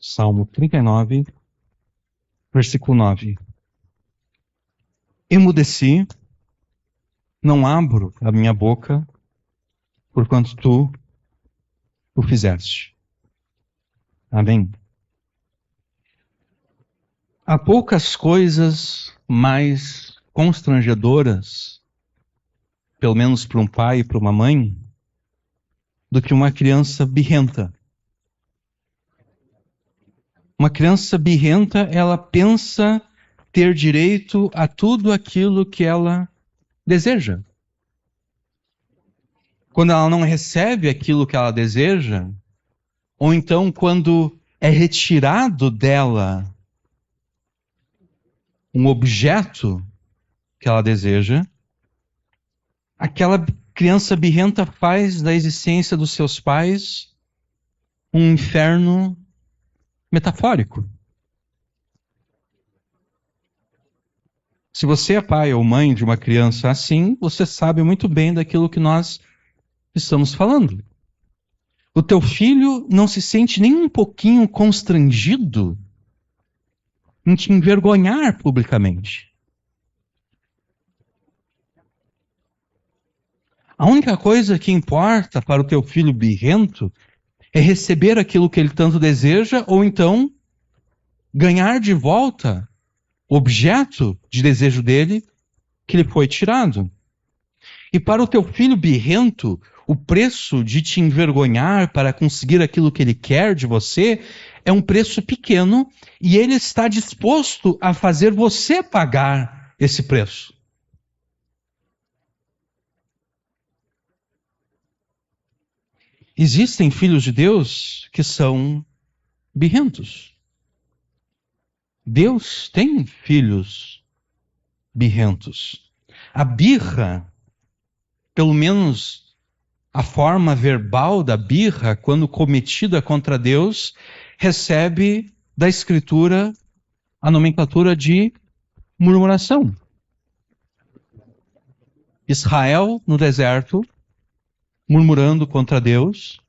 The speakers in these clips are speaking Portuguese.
Salmo 39, versículo 9. Emudeci, não abro a minha boca, porquanto tu o fizeste. Amém. Há poucas coisas mais constrangedoras, pelo menos para um pai e para uma mãe, do que uma criança birrenta. Uma criança birrenta, ela pensa ter direito a tudo aquilo que ela deseja. Quando ela não recebe aquilo que ela deseja, ou então quando é retirado dela um objeto que ela deseja, aquela criança birrenta faz da existência dos seus pais um inferno metafórico. Se você é pai ou mãe de uma criança assim, você sabe muito bem daquilo que nós estamos falando. O teu filho não se sente nem um pouquinho constrangido em te envergonhar publicamente. A única coisa que importa para o teu filho birrento é receber aquilo que ele tanto deseja, ou então ganhar de volta o objeto de desejo dele que lhe foi tirado. E para o teu filho birrento, o preço de te envergonhar para conseguir aquilo que ele quer de você é um preço pequeno, e ele está disposto a fazer você pagar esse preço. Existem filhos de Deus que são birrentos. Deus tem filhos birrentos. A birra, pelo menos a forma verbal da birra, quando cometida contra Deus, recebe da Escritura a nomenclatura de murmuração. Israel no deserto, murmurando contra Deus,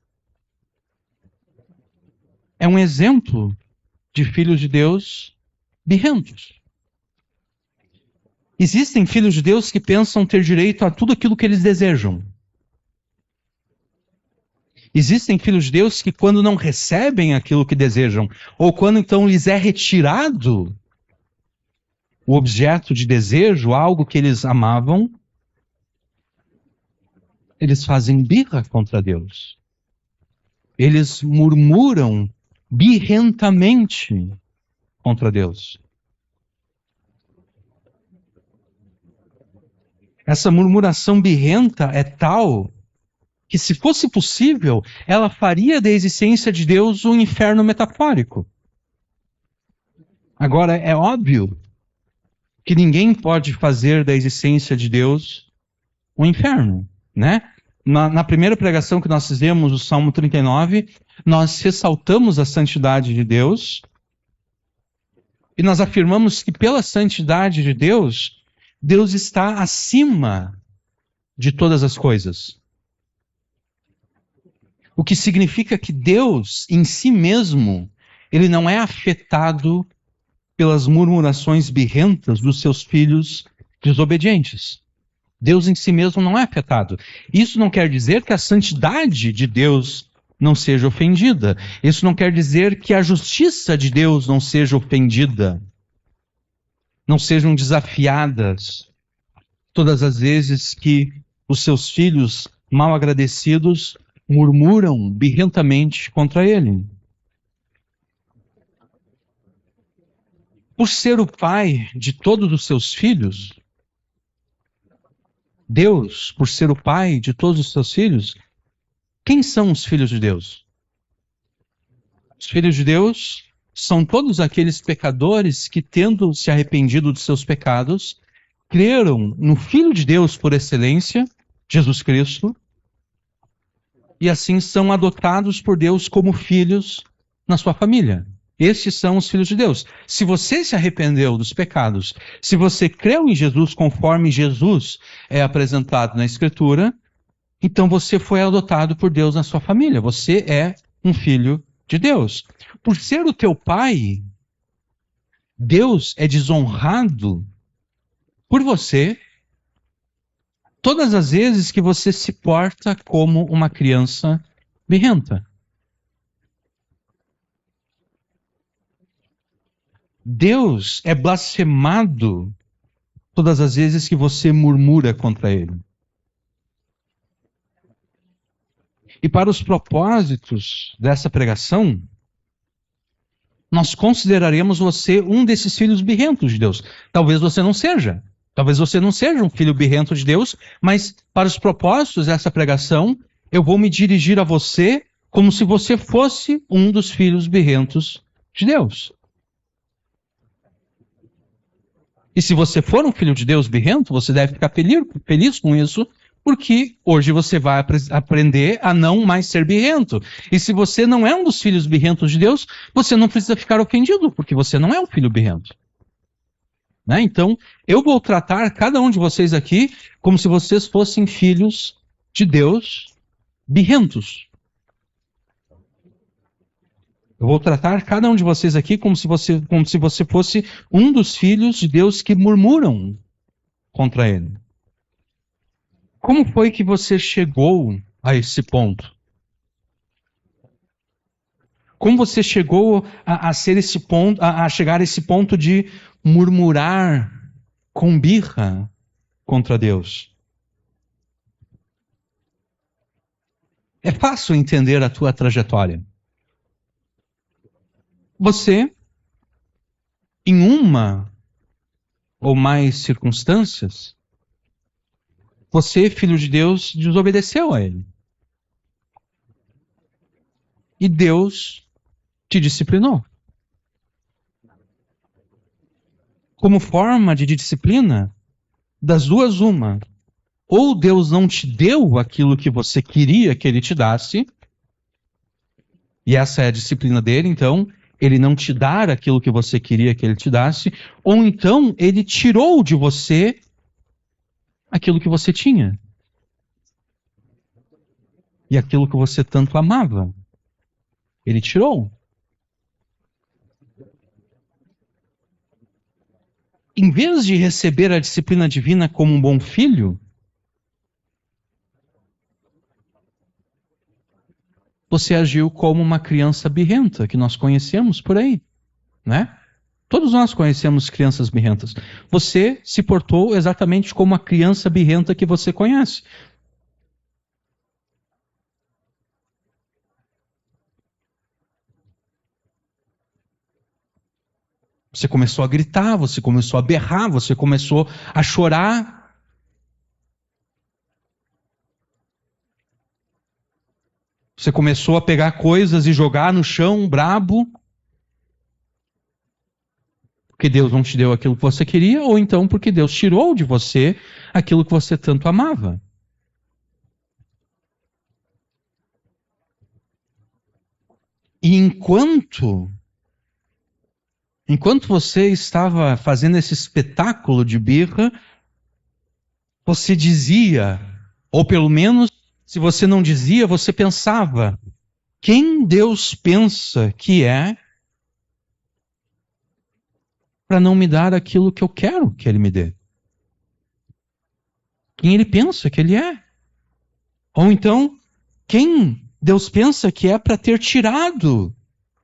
é um exemplo de filhos de Deus birrentos. Existem filhos de Deus que pensam ter direito a tudo aquilo que eles desejam. Existem filhos de Deus que, quando não recebem aquilo que desejam, ou quando então lhes é retirado o objeto de desejo, algo que eles amavam, eles fazem birra contra Deus. Eles murmuram birrentamente contra Deus. Essa murmuração birrenta é tal que, se fosse possível, ela faria da existência de Deus um inferno metafórico. Agora, é óbvio que ninguém pode fazer da existência de Deus um inferno, né? Na primeira pregação que nós fizemos, o Salmo 39, nós ressaltamos a santidade de Deus e nós afirmamos que, pela santidade de Deus, Deus está acima de todas as coisas. O que significa que Deus, em si mesmo, ele não é afetado pelas murmurações birrentas dos seus filhos desobedientes. Deus em si mesmo não é afetado. Isso não quer dizer que a santidade de Deus não seja ofendida. Isso não quer dizer que a justiça de Deus não seja ofendida. Não sejam desafiadas todas as vezes que os seus filhos mal agradecidos murmuram birrentamente contra ele. Por ser o pai de todos os seus filhos, Deus, por ser o pai de todos os seus filhos, quem são os filhos de Deus? Os filhos de Deus são todos aqueles pecadores que, tendo se arrependido dos seus pecados, creram no Filho de Deus por excelência, Jesus Cristo, e assim são adotados por Deus como filhos na sua família. Estes são os filhos de Deus. Se você se arrependeu dos pecados, se você creu em Jesus conforme Jesus é apresentado na Escritura, então você foi adotado por Deus na sua família. Você é um filho de Deus. Por ser o teu pai, Deus é desonrado por você todas as vezes que você se porta como uma criança birrenta. Deus é blasfemado todas as vezes que você murmura contra ele. E para os propósitos dessa pregação, nós consideraremos você um desses filhos birrentos de Deus. Talvez você não seja. Talvez você não seja um filho birrento de Deus, mas para os propósitos dessa pregação, eu vou me dirigir a você como se você fosse um dos filhos birrentos de Deus. E se você for um filho de Deus birrento, você deve ficar feliz com isso, porque hoje você vai aprender a não mais ser birrento. E se você não é um dos filhos birrentos de Deus, você não precisa ficar ofendido, porque você não é um filho birrento. Né? Então, eu vou tratar cada um de vocês aqui como se vocês fossem filhos de Deus birrentos. Eu vou tratar cada um de vocês aqui como se você fosse um dos filhos de Deus que murmuram contra ele. Como foi que você chegou a esse ponto? Como você chegou a chegar a esse ponto de murmurar com birra contra Deus? É fácil entender a tua trajetória. Você, em uma ou mais circunstâncias, você, filho de Deus, desobedeceu a ele. E Deus te disciplinou. Como forma de disciplina, das duas uma. Ou Deus não te deu aquilo que você queria que ele te desse, e essa é a disciplina dele, então, ele não te dar aquilo que você queria que ele te desse, ou então ele tirou de você aquilo que você tinha. E aquilo que você tanto amava. Ele tirou. Em vez de receber a disciplina divina como um bom filho, você agiu como uma criança birrenta que nós conhecemos por aí, né? Todos nós conhecemos crianças birrentas. Você se portou exatamente como a criança birrenta que você conhece. Você começou a gritar, você começou a berrar, você começou a chorar. Você começou a pegar coisas e jogar no chão, brabo. Porque Deus não te deu aquilo que você queria, ou então porque Deus tirou de você aquilo que você tanto amava. E enquanto você estava fazendo esse espetáculo de birra, você dizia, ou pelo menos, se você não dizia, você pensava: quem Deus pensa que é para não me dar aquilo que eu quero que Ele me dê? Quem Ele pensa que Ele é? Ou então, quem Deus pensa que é para ter tirado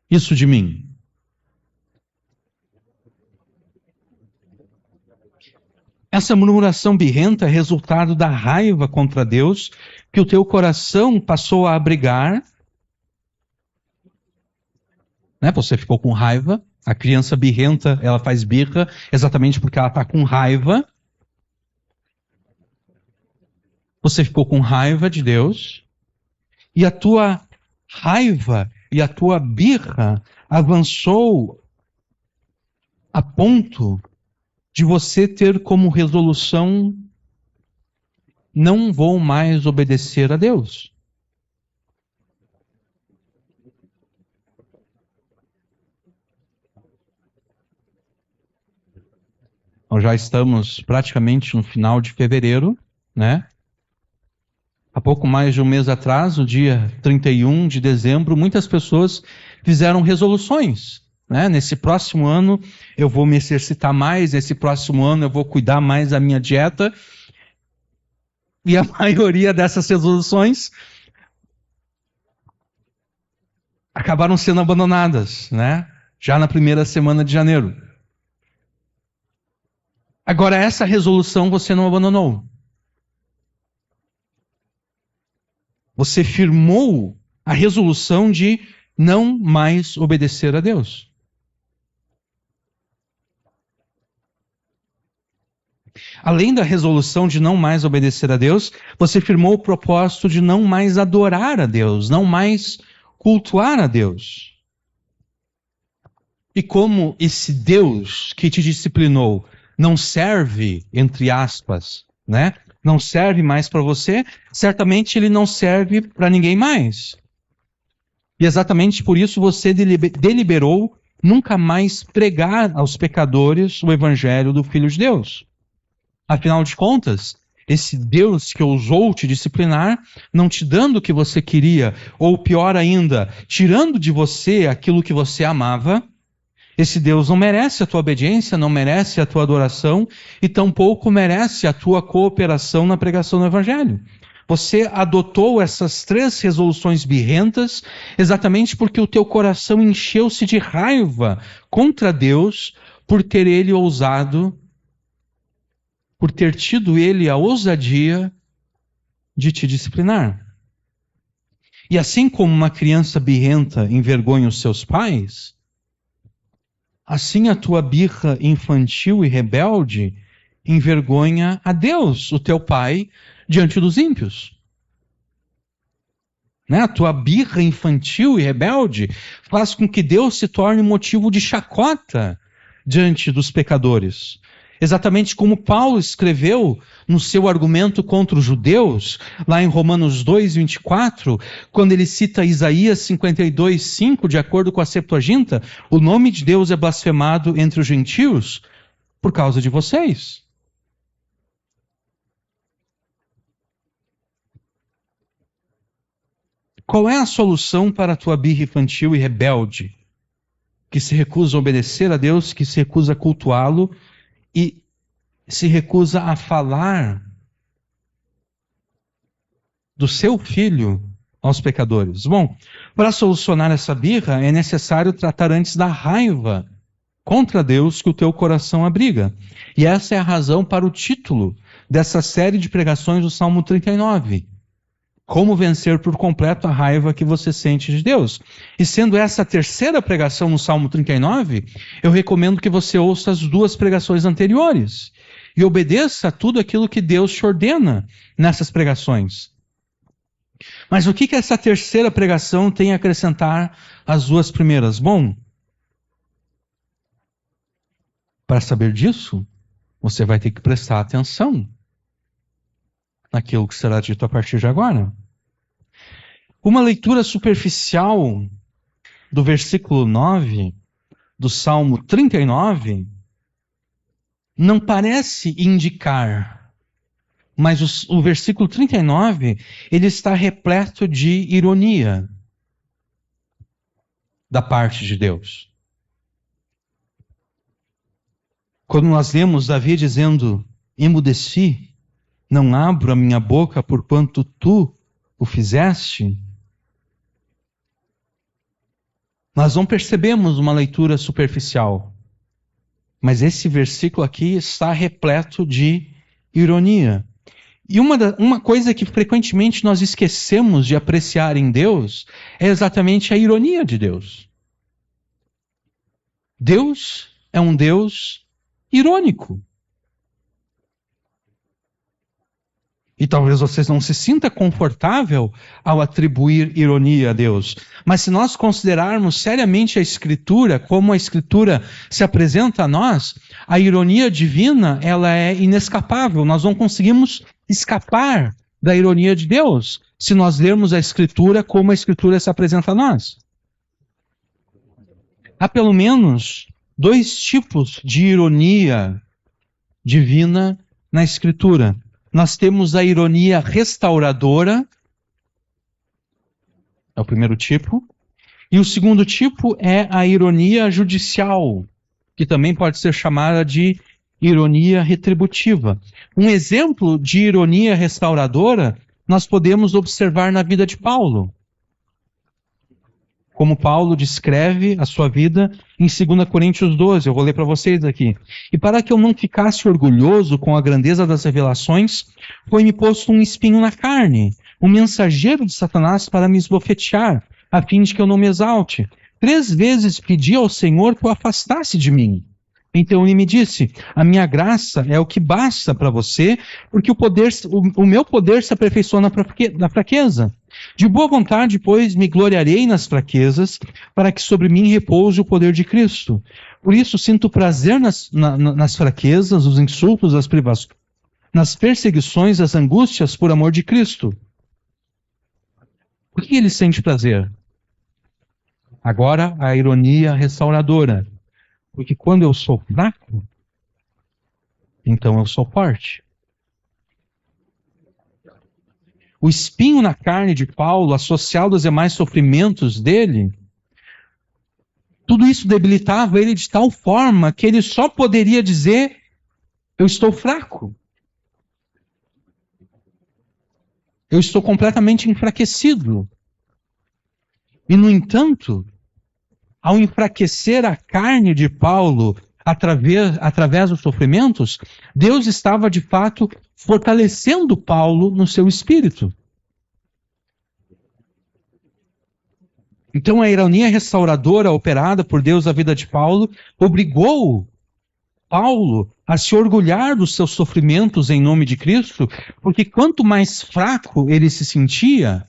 isso de mim? Essa murmuração birrenta é resultado da raiva contra Deus que o teu coração passou a abrigar. Né? Você ficou com raiva. A criança birrenta, ela faz birra exatamente porque ela está com raiva. Você ficou com raiva de Deus. E a tua raiva e a tua birra avançou a ponto de você ter como resolução: não vou mais obedecer a Deus. Nós já estamos praticamente no final de fevereiro, né? Há pouco mais de um mês atrás, no dia 31 de dezembro, muitas pessoas fizeram resoluções. Né? Nesse próximo ano eu vou me exercitar mais, nesse próximo ano eu vou cuidar mais da minha dieta. E a maioria dessas resoluções acabaram sendo abandonadas, né? Já na primeira semana de janeiro. Agora, essa resolução você não abandonou. Você firmou a resolução de não mais obedecer a Deus. Além da resolução de não mais obedecer a Deus, você firmou o propósito de não mais adorar a Deus, não mais cultuar a Deus. E como esse Deus que te disciplinou não serve, entre aspas, né? Não serve mais para você, certamente ele não serve para ninguém mais. E exatamente por isso você deliberou nunca mais pregar aos pecadores o evangelho do Filho de Deus. Afinal de contas, esse Deus que ousou te disciplinar, não te dando o que você queria, ou pior ainda, tirando de você aquilo que você amava, esse Deus não merece a tua obediência, não merece a tua adoração e tampouco merece a tua cooperação na pregação do Evangelho. Você adotou essas 3 resoluções birrentas exatamente porque o teu coração encheu-se de raiva contra Deus por ter ele ousado, por ter tido ele a ousadia de te disciplinar. E assim como uma criança birrenta envergonha os seus pais, assim a tua birra infantil e rebelde envergonha a Deus, o teu Pai, diante dos ímpios. Né? A tua birra infantil e rebelde faz com que Deus se torne motivo de chacota diante dos pecadores. Exatamente como Paulo escreveu no seu argumento contra os judeus, lá em Romanos 2:24, quando ele cita Isaías 52:5, de acordo com a Septuaginta, o nome de Deus é blasfemado entre os gentios por causa de vocês. Qual é a solução para a tua birra infantil e rebelde, que se recusa a obedecer a Deus, que se recusa a cultuá-lo, e se recusa a falar do seu filho aos pecadores? Bom, para solucionar essa birra é necessário tratar antes da raiva contra Deus que o teu coração abriga. E essa é a razão para o título dessa série de pregações do Salmo 39. Como vencer por completo a raiva que você sente de Deus. E sendo essa a terceira pregação no Salmo 39, eu recomendo que você ouça as 2 pregações anteriores e obedeça a tudo aquilo que Deus te ordena nessas pregações. Mas o que essa terceira pregação tem a acrescentar às 2 primeiras? Bom, para saber disso, você vai ter que prestar atenção naquilo que será dito a partir de agora. Uma leitura superficial do versículo 9 do Salmo 39 não parece indicar, mas o versículo 39, ele está repleto de ironia da parte de Deus. Quando nós lemos Davi dizendo, emudeci, não abro a minha boca porquanto tu o fizeste, nós não percebemos uma leitura superficial. Mas esse versículo aqui está repleto de ironia. E uma coisa que frequentemente nós esquecemos de apreciar em Deus é exatamente a ironia de Deus. Deus é um Deus irônico. E talvez vocês não se sinta confortável ao atribuir ironia a Deus. Mas se nós considerarmos seriamente a Escritura, como a Escritura se apresenta a nós, a ironia divina, ela é inescapável. Nós não conseguimos escapar da ironia de Deus, se nós lermos a Escritura como a Escritura se apresenta a nós. Há pelo menos 2 tipos de ironia divina na Escritura. Nós temos a ironia restauradora, é o primeiro tipo, E o segundo tipo é a ironia judicial, que também pode ser chamada de ironia retributiva. Um exemplo de ironia restauradora nós podemos observar na vida de Paulo. Como Paulo descreve a sua vida em 2 Coríntios 12. Eu vou ler para vocês aqui. E para que eu não ficasse orgulhoso com a grandeza das revelações, foi-me posto um espinho na carne, um mensageiro de Satanás para me esbofetear, a fim de que eu não me exalte. 3 vezes pedi ao Senhor que o afastasse de mim. Então ele me disse: a minha graça é o que basta para você, porque o meu poder se aperfeiçoa na fraqueza. De boa vontade, pois, me gloriarei nas fraquezas, para que sobre mim repouse o poder de Cristo. Por isso sinto prazer nas fraquezas, nos insultos, nas privações, nas perseguições, as angústias por amor de Cristo. Por que ele sente prazer? Agora, a ironia restauradora. Porque quando eu sou fraco, então eu sou forte. O espinho na carne de Paulo, associado aos demais sofrimentos dele, tudo isso debilitava ele de tal forma que ele só poderia dizer: eu estou fraco. Eu estou completamente enfraquecido. E, no entanto, ao enfraquecer a carne de Paulo através dos sofrimentos, Deus estava, de fato, fortalecendo Paulo no seu espírito. Então, a ironia restauradora operada por Deus na vida de Paulo obrigou Paulo a se orgulhar dos seus sofrimentos em nome de Cristo, porque quanto mais fraco ele se sentia,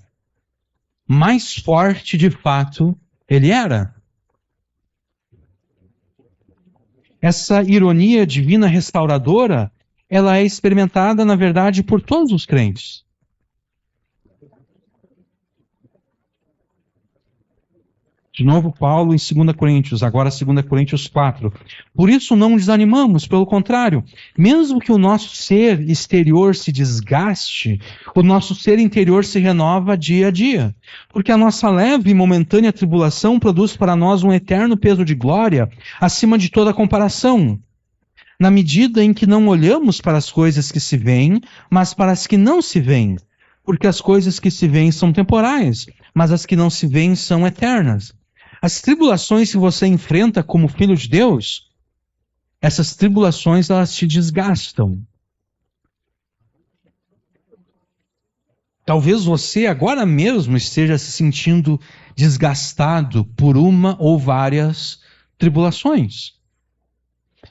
mais forte de fato ele era. Essa ironia divina restauradora, ela é experimentada, na verdade, por todos os crentes. De novo, Paulo em 2 Coríntios, agora 2 Coríntios 4. Por isso não desanimamos, pelo contrário, mesmo que o nosso ser exterior se desgaste, o nosso ser interior se renova dia a dia. Porque a nossa leve e momentânea tribulação produz para nós um eterno peso de glória acima de toda comparação. Na medida em que não olhamos para as coisas que se veem, mas para as que não se veem. Porque as coisas que se veem são temporais, mas as que não se veem são eternas. As tribulações que você enfrenta como filho de Deus, essas tribulações, elas te desgastam. Talvez você agora mesmo esteja se sentindo desgastado por uma ou várias tribulações.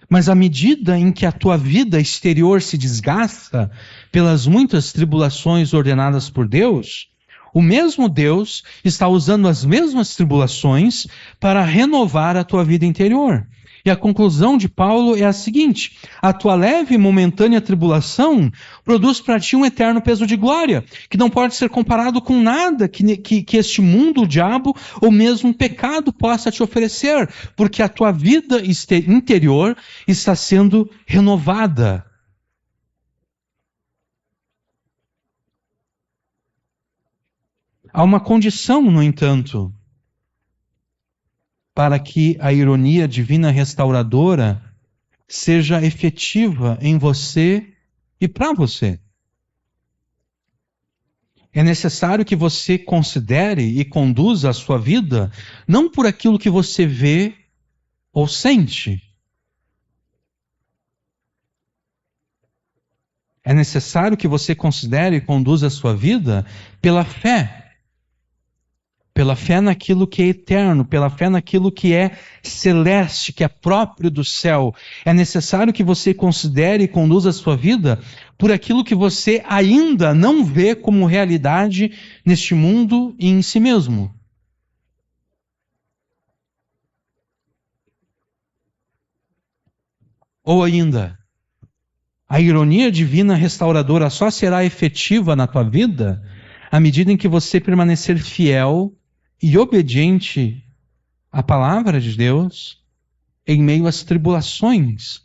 Mas à medida em que a tua vida exterior se desgasta pelas muitas tribulações ordenadas por Deus, o mesmo Deus está usando as mesmas tribulações para renovar a tua vida interior. E a conclusão de Paulo é a seguinte: a tua leve e momentânea tribulação produz para ti um eterno peso de glória, que não pode ser comparado com nada que este mundo, o diabo, ou mesmo o pecado possa te oferecer, porque a tua vida interior está sendo renovada. Há uma condição, no entanto, para que a ironia divina restauradora seja efetiva em você e para você. É necessário que você considere e conduza a sua vida não por aquilo que você vê ou sente. É necessário que você considere e conduza a sua vida pela fé. Pela fé naquilo que é eterno, pela fé naquilo que é celeste, que é próprio do céu. É necessário que você considere e conduza a sua vida por aquilo que você ainda não vê como realidade neste mundo e em si mesmo. Ou ainda, a ironia divina restauradora só será efetiva na tua vida à medida em que você permanecer fiel e obediente à palavra de Deus em meio às tribulações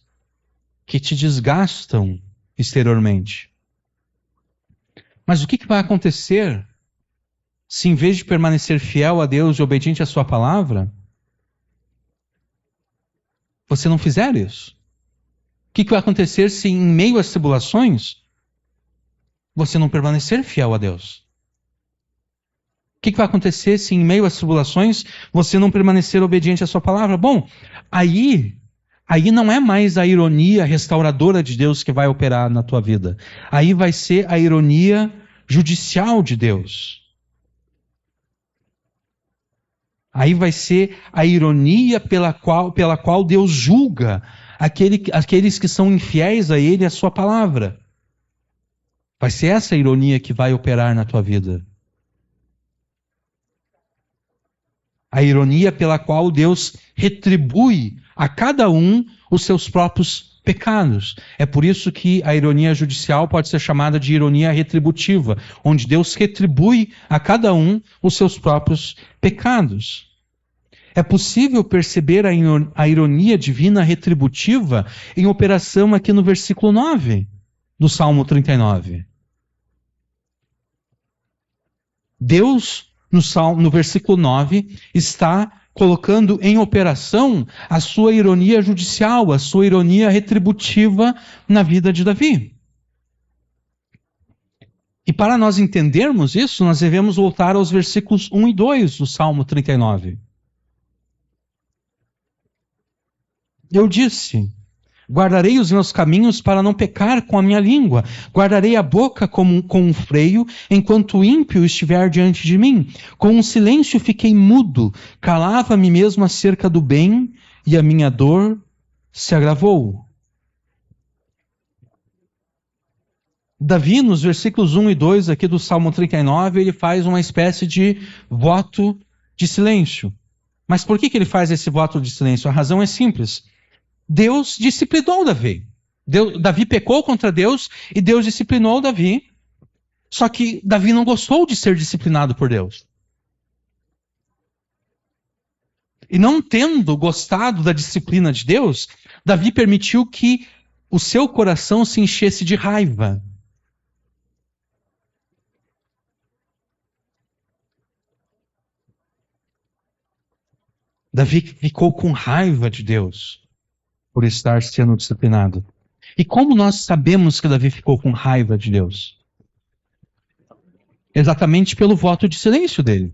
que te desgastam exteriormente. Mas o que vai acontecer se em vez de permanecer fiel a Deus e obediente à sua palavra, você não fizer isso? O que vai acontecer se em meio às tribulações você não permanecer fiel a Deus? O que vai acontecer se em meio às tribulações você não permanecer obediente à sua palavra? Bom, aí não é mais a ironia restauradora de Deus que vai operar na tua vida. Aí vai ser a ironia judicial de Deus. Aí vai ser a ironia pela qual Deus julga aqueles que são infiéis a Ele e a sua palavra. Vai ser essa ironia que vai operar na tua vida. A ironia pela qual Deus retribui a cada um os seus próprios pecados. É por isso que a ironia judicial pode ser chamada de ironia retributiva, onde Deus retribui a cada um os seus próprios pecados. É possível perceber a ironia divina retributiva em operação aqui no versículo 9 do Salmo 39. Deus, no versículo 9, está colocando em operação a sua ironia judicial, a sua ironia retributiva na vida de Davi. E para nós entendermos isso, nós devemos voltar aos versículos 1 e 2 do Salmo 39. Eu disse: guardarei os meus caminhos para não pecar com a minha língua. Guardarei a boca com um freio, enquanto o ímpio estiver diante de mim. Com um silêncio fiquei mudo, calava-me mesmo acerca do bem, e a minha dor se agravou. Davi, nos versículos 1 e 2 aqui do Salmo 39, ele faz uma espécie de voto de silêncio. Mas por que ele faz esse voto de silêncio? A razão é simples. Deus disciplinou Davi. Davi pecou contra Deus e Deus disciplinou Davi. Só que Davi não gostou de ser disciplinado por Deus. E não tendo gostado da disciplina de Deus, Davi permitiu que o seu coração se enchesse de raiva. Davi ficou com raiva de Deus por estar sendo disciplinado. E como nós sabemos que Davi ficou com raiva de Deus? Exatamente pelo voto de silêncio dele.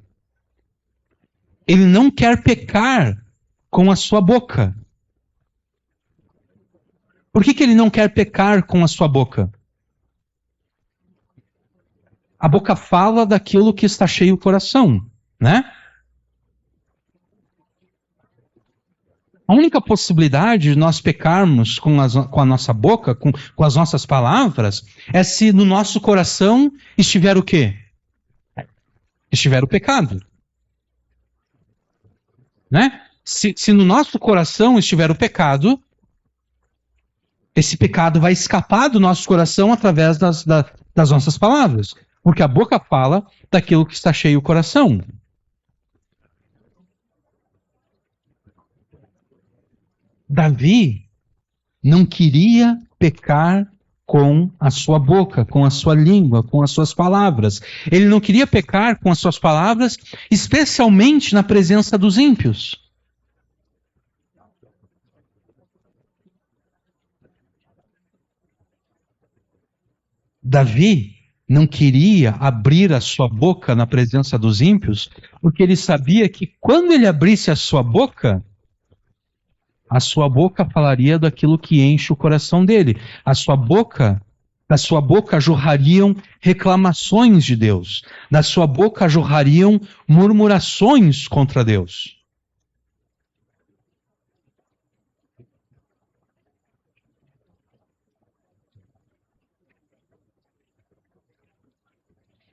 Ele não quer pecar com a sua boca. Por que ele não quer pecar com a sua boca? A boca fala daquilo que está cheio o coração, né? A única possibilidade de nós pecarmos com a nossa boca, com as nossas palavras, é se no nosso coração estiver o quê? Estiver o pecado. Né? Se no nosso coração estiver o pecado, esse pecado vai escapar do nosso coração através das nossas palavras. Porque a boca fala daquilo que está cheio o coração. Davi não queria pecar com a sua boca, com a sua língua, com as suas palavras. Ele não queria pecar com as suas palavras, especialmente na presença dos ímpios. Davi não queria abrir a sua boca na presença dos ímpios, porque ele sabia que quando ele abrisse a sua boca falaria daquilo que enche o coração dele. Da sua boca jorrariam reclamações de Deus. Da sua boca jorrariam murmurações contra Deus.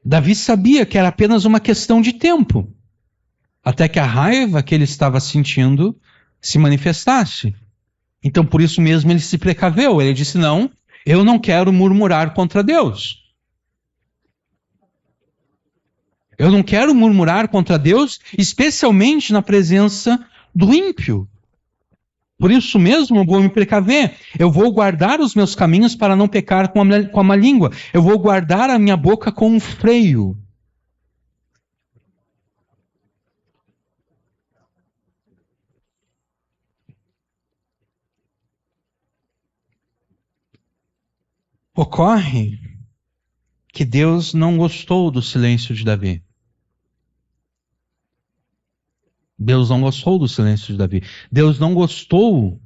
Davi sabia que era apenas uma questão de tempo, até que a raiva que ele estava sentindo se manifestasse. Então, por isso mesmo, ele se precaveu. Ele disse: não, eu não quero murmurar contra Deus. Eu não quero murmurar contra Deus, especialmente na presença do ímpio. Por isso mesmo, eu vou me precaver. Eu vou guardar os meus caminhos para não pecar com a má língua. Eu vou guardar a minha boca com um freio. Ocorre que Deus não gostou do silêncio de Davi. Deus não gostou do silêncio de Davi. Deus não gostou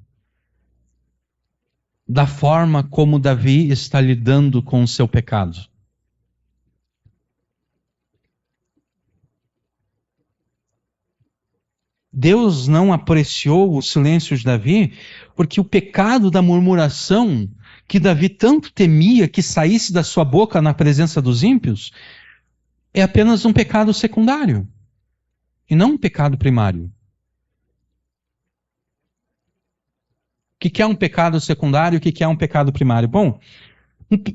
da forma como Davi está lidando com o seu pecado. Deus não apreciou o silêncio de Davi porque o pecado da murmuração que Davi tanto temia que saísse da sua boca na presença dos ímpios é apenas um pecado secundário e não um pecado primário. O que é um pecado secundário e o que é um pecado primário? Bom,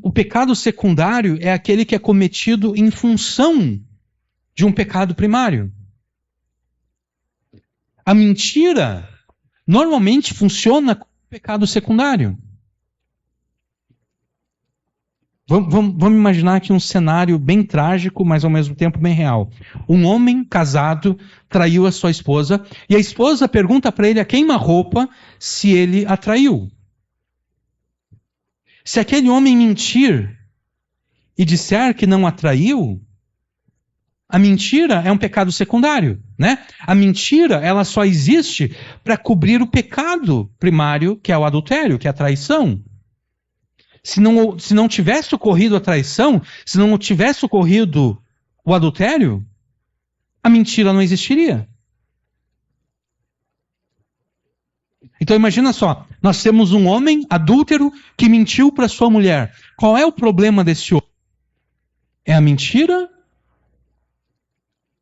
o pecado secundário é aquele que é cometido em função de um pecado primário. A mentira normalmente funciona como pecado secundário. Vamos imaginar aqui um cenário bem trágico, mas ao mesmo tempo bem real. Um homem casado traiu a sua esposa e a esposa pergunta para ele a queima-roupa se ele a traiu. Se aquele homem mentir e disser que não a traiu, a mentira é um pecado secundário, né? A mentira, ela só existe para cobrir o pecado primário, que é o adultério, que é a traição. Se não tivesse ocorrido a traição, se não tivesse ocorrido o adultério, a mentira não existiria. Então imagina só, nós temos um homem adúltero que mentiu para sua mulher. Qual é o problema desse homem? É a mentira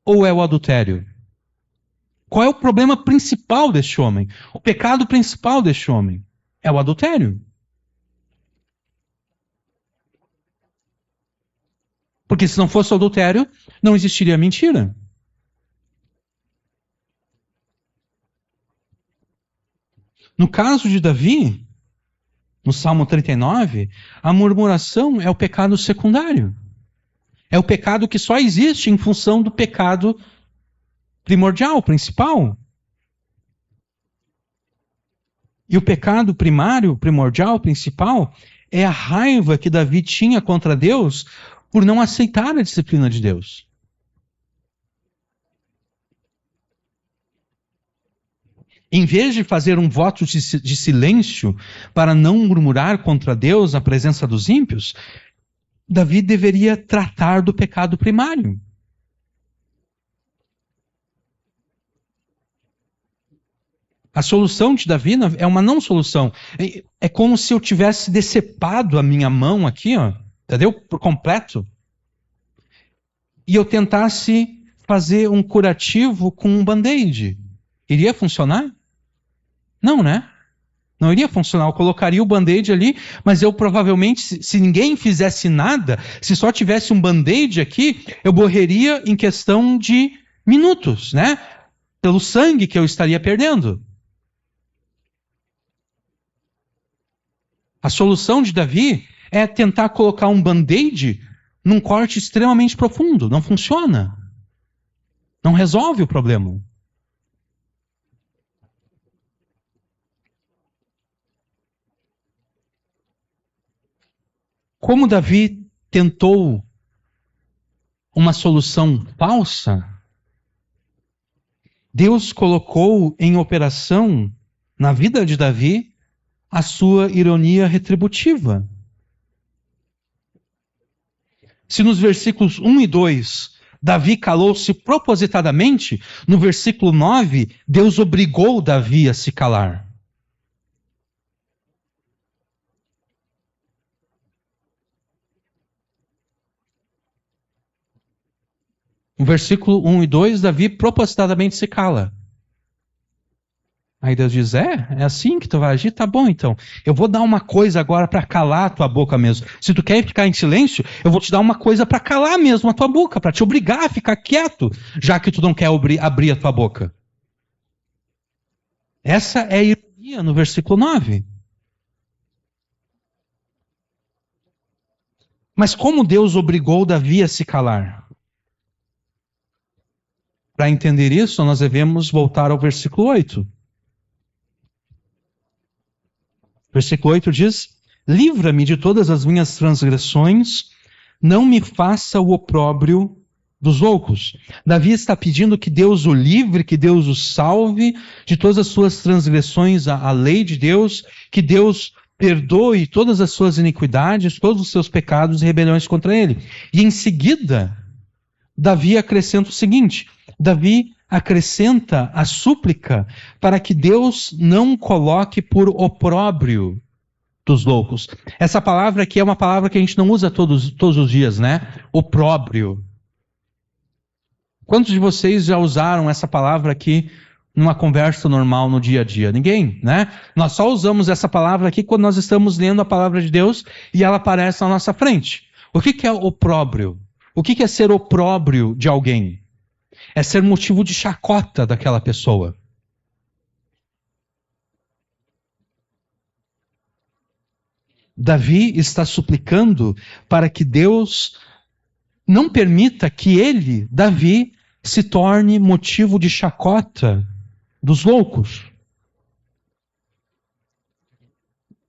ou é o adultério? Qual é o problema principal deste homem? O pecado principal deste homem é o adultério. Porque se não fosse o adultério, não existiria mentira. No caso de Davi, no Salmo 39, a murmuração é o pecado secundário. É o pecado que só existe em função do pecado primordial, principal. E o pecado primário, primordial, principal, é a raiva que Davi tinha contra Deus por não aceitar a disciplina de Deus. Em vez de fazer um voto de silêncio para não murmurar contra Deus na presença dos ímpios, Davi deveria tratar do pecado primário. A solução de Davi é uma não solução. É como se eu tivesse decepado a minha mão aqui, ó, entendeu? Por completo. E eu tentasse fazer um curativo com um band-aid. Iria funcionar? Não, né? Não iria funcionar. Eu colocaria o band-aid ali, mas eu provavelmente, se ninguém fizesse nada, se só tivesse um band-aid aqui, eu morreria em questão de minutos, né? Pelo sangue que eu estaria perdendo. A solução de Davi é tentar colocar um band-aid num corte extremamente profundo. Não funciona. Não resolve o problema. Como Davi tentou uma solução falsa, Deus colocou em operação na vida de Davi a sua ironia retributiva. Se nos versículos 1 e 2 Davi calou-se propositadamente, no versículo 9 Deus obrigou Davi a se calar. No versículo 1 e 2 Davi propositadamente se cala. Aí Deus diz, é assim que tu vai agir? Tá bom então. Eu vou dar uma coisa agora para calar a tua boca mesmo. Se tu quer ficar em silêncio, eu vou te dar uma coisa para calar mesmo a tua boca, para te obrigar a ficar quieto, já que tu não quer abrir a tua boca. Essa é a ironia no versículo 9. Mas como Deus obrigou Davi a se calar? Para entender isso, nós devemos voltar ao versículo 8. Versículo 8 diz, livra-me de todas as minhas transgressões, não me faça o opróbrio dos loucos. Davi está pedindo que Deus o livre, que Deus o salve de todas as suas transgressões à lei de Deus, que Deus perdoe todas as suas iniquidades, todos os seus pecados e rebeliões contra ele. E em seguida, Davi acrescenta o seguinte: Davi acrescenta a súplica para que Deus não coloque por opróbrio dos loucos. Essa palavra aqui é uma palavra que a gente não usa todos os dias, né? Opróbrio. Quantos de vocês já usaram essa palavra aqui numa conversa normal no dia a dia? Ninguém, né? Nós só usamos essa palavra aqui quando nós estamos lendo a palavra de Deus e ela aparece na nossa frente. O que é opróbrio? O que é ser opróbrio de alguém? É ser motivo de chacota daquela pessoa. Davi está suplicando para que Deus não permita que ele, Davi, se torne motivo de chacota dos loucos.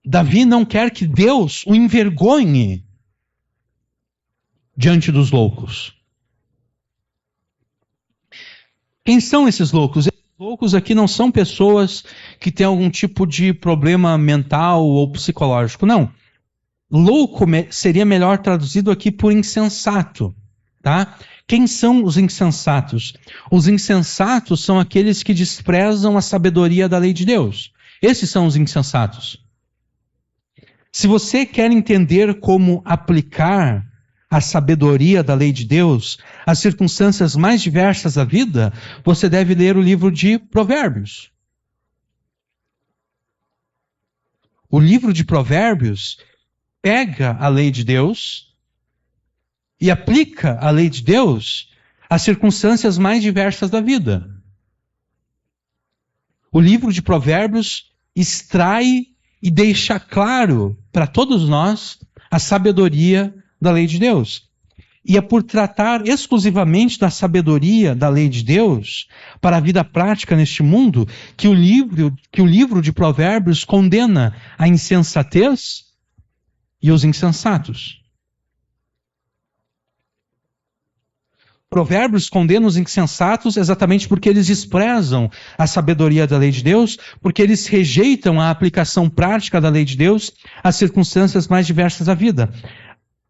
Davi não quer que Deus o envergonhe diante dos loucos. Quem são esses loucos? Esses loucos aqui não são pessoas que têm algum tipo de problema mental ou psicológico, não. Louco seria melhor traduzido aqui por insensato, tá? Quem são os insensatos? Os insensatos são aqueles que desprezam a sabedoria da lei de Deus. Esses são os insensatos. Se você quer entender como aplicar a sabedoria da lei de Deus às circunstâncias mais diversas da vida, você deve ler o livro de Provérbios. O livro de Provérbios pega a lei de Deus e aplica a lei de Deus às circunstâncias mais diversas da vida. O livro de Provérbios extrai e deixa claro para todos nós a sabedoria da lei de Deus. E é por tratar exclusivamente da sabedoria da lei de Deus para a vida prática neste mundo que o livro de Provérbios condena a insensatez e os insensatos. Provérbios condena os insensatos exatamente porque eles desprezam a sabedoria da lei de Deus, porque eles rejeitam a aplicação prática da lei de Deus às circunstâncias mais diversas da vida.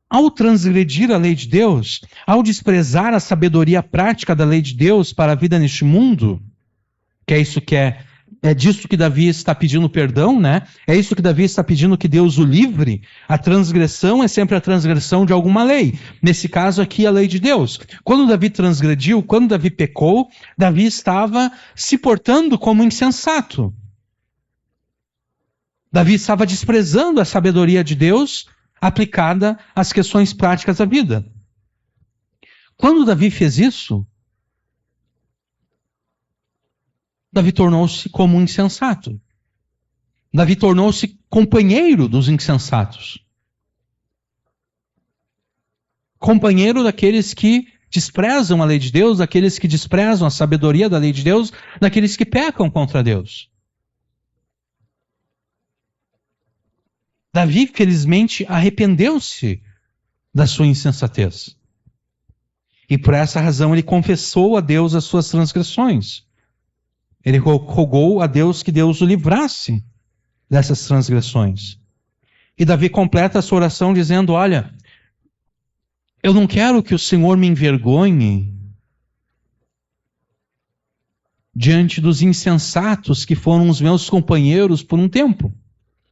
Ao transgredir a lei de Deus, ao desprezar a sabedoria prática da lei de Deus para a vida neste mundo, que é isso que é disso que Davi está pedindo perdão, né? É isso que Davi está pedindo que Deus o livre. A transgressão é sempre a transgressão de alguma lei. Nesse caso aqui, a lei de Deus. Quando Davi transgrediu, quando Davi pecou, Davi estava se portando como insensato. Davi estava desprezando a sabedoria de Deus aplicada às questões práticas da vida. Quando Davi fez isso, Davi tornou-se como um insensato. Davi tornou-se companheiro dos insensatos. Companheiro daqueles que desprezam a lei de Deus, daqueles que desprezam a sabedoria da lei de Deus, daqueles que pecam contra Deus. Davi, felizmente, arrependeu-se da sua insensatez. E por essa razão ele confessou a Deus as suas transgressões. Ele rogou a Deus que Deus o livrasse dessas transgressões. E Davi completa a sua oração dizendo: olha, eu não quero que o Senhor me envergonhe diante dos insensatos que foram os meus companheiros por um tempo.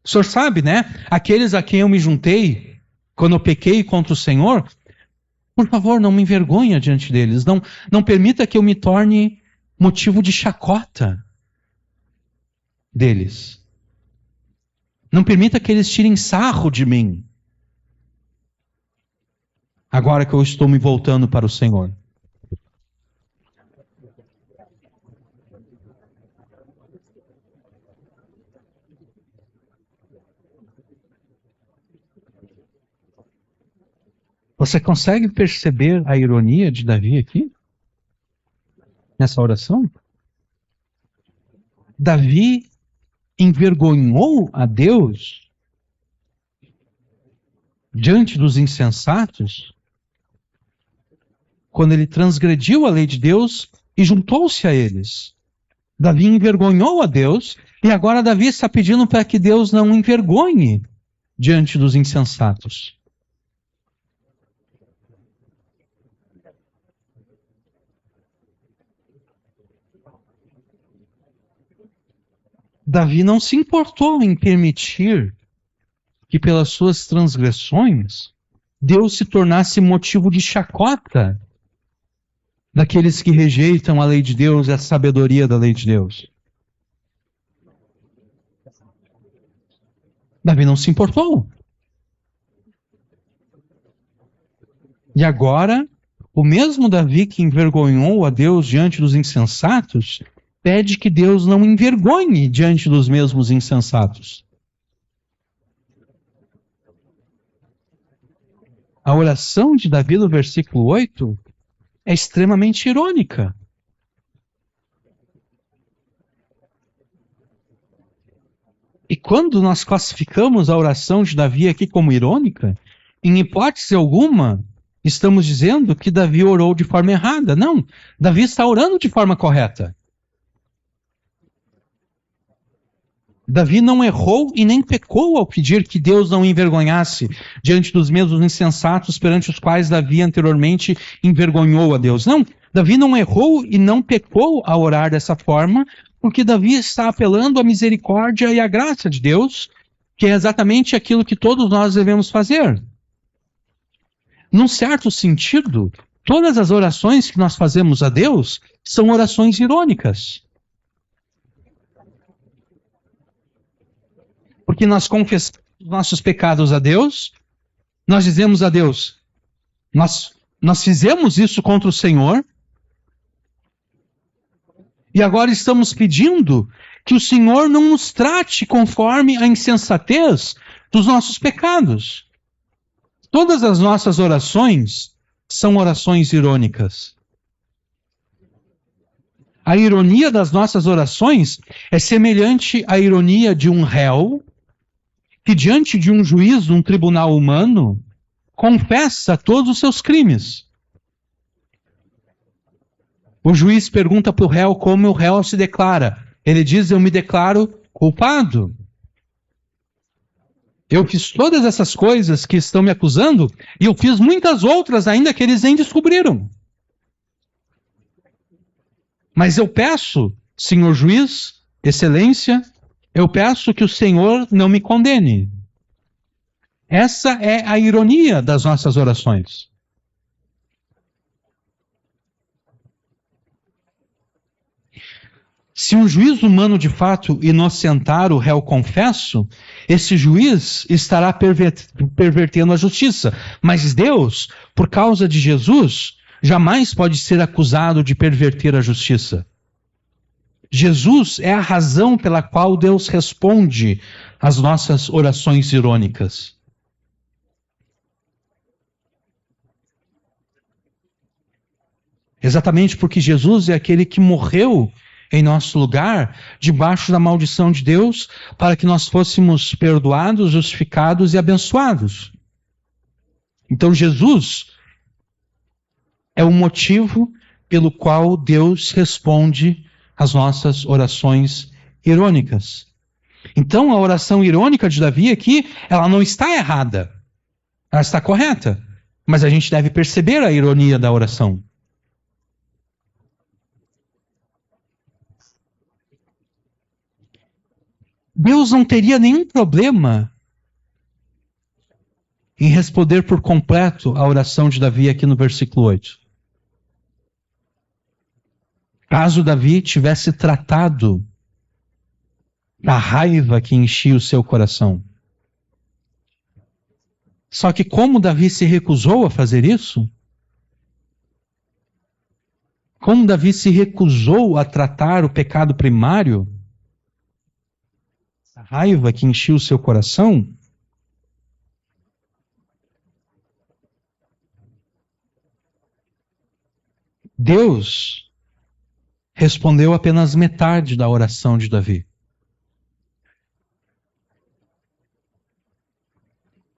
O senhor sabe, né? Aqueles a quem eu me juntei quando eu pequei contra o Senhor, por favor, não me envergonhe diante deles. Não permita que eu me torne motivo de chacota deles. Não permita que eles tirem sarro de mim. Agora que eu estou me voltando para o Senhor. Você consegue perceber a ironia de Davi aqui? Nessa oração? Davi envergonhou a Deus diante dos insensatos, quando ele transgrediu a lei de Deus e juntou-se a eles. Davi envergonhou a Deus e agora Davi está pedindo para que Deus não o envergonhe diante dos insensatos. Davi não se importou em permitir que pelas suas transgressões Deus se tornasse motivo de chacota daqueles que rejeitam a lei de Deus e a sabedoria da lei de Deus. Davi não se importou. E agora, o mesmo Davi que envergonhou a Deus diante dos insensatos, pede que Deus não envergonhe diante dos mesmos insensatos. A oração de Davi no versículo 8 é extremamente irônica. E quando nós classificamos a oração de Davi aqui como irônica, em hipótese alguma, estamos dizendo que Davi orou de forma errada. Não, Davi está orando de forma correta. Davi não errou e nem pecou ao pedir que Deus não o envergonhasse diante dos mesmos insensatos perante os quais Davi anteriormente envergonhou a Deus. Não, Davi não errou e não pecou ao orar dessa forma, porque Davi está apelando à misericórdia e à graça de Deus, que é exatamente aquilo que todos nós devemos fazer. Num certo sentido, todas as orações que nós fazemos a Deus são orações irônicas. Porque nós confessamos nossos pecados a Deus, nós dizemos a Deus, nós fizemos isso contra o Senhor, e agora estamos pedindo que o Senhor não nos trate conforme a insensatez dos nossos pecados. Todas as nossas orações são orações irônicas. A ironia das nossas orações é semelhante à ironia de um réu que diante de um juiz, um tribunal humano, confessa todos os seus crimes. O juiz pergunta para o réu como o réu se declara. Ele diz, eu me declaro culpado. Eu fiz todas essas coisas que estão me acusando e eu fiz muitas outras ainda que eles nem descobriram. Mas eu peço, senhor juiz, excelência, eu peço que o Senhor não me condene. Essa é a ironia das nossas orações. Se um juiz humano de fato inocentar o réu confesso, esse juiz estará pervertendo a justiça. Mas Deus, por causa de Jesus, jamais pode ser acusado de perverter a justiça. Jesus é a razão pela qual Deus responde às nossas orações irônicas. Exatamente porque Jesus é aquele que morreu em nosso lugar, debaixo da maldição de Deus, para que nós fôssemos perdoados, justificados e abençoados. Então Jesus é o motivo pelo qual Deus responde as nossas orações irônicas. Então, a oração irônica de Davi aqui, ela não está errada. Ela está correta. Mas a gente deve perceber a ironia da oração. Deus não teria nenhum problema em responder por completo a oração de Davi aqui no versículo 8. Caso Davi tivesse tratado da raiva que enchia o seu coração. Só que como Davi se recusou a fazer isso, como Davi se recusou a tratar o pecado primário, a raiva que enchia o seu coração, Deus respondeu apenas metade da oração de Davi.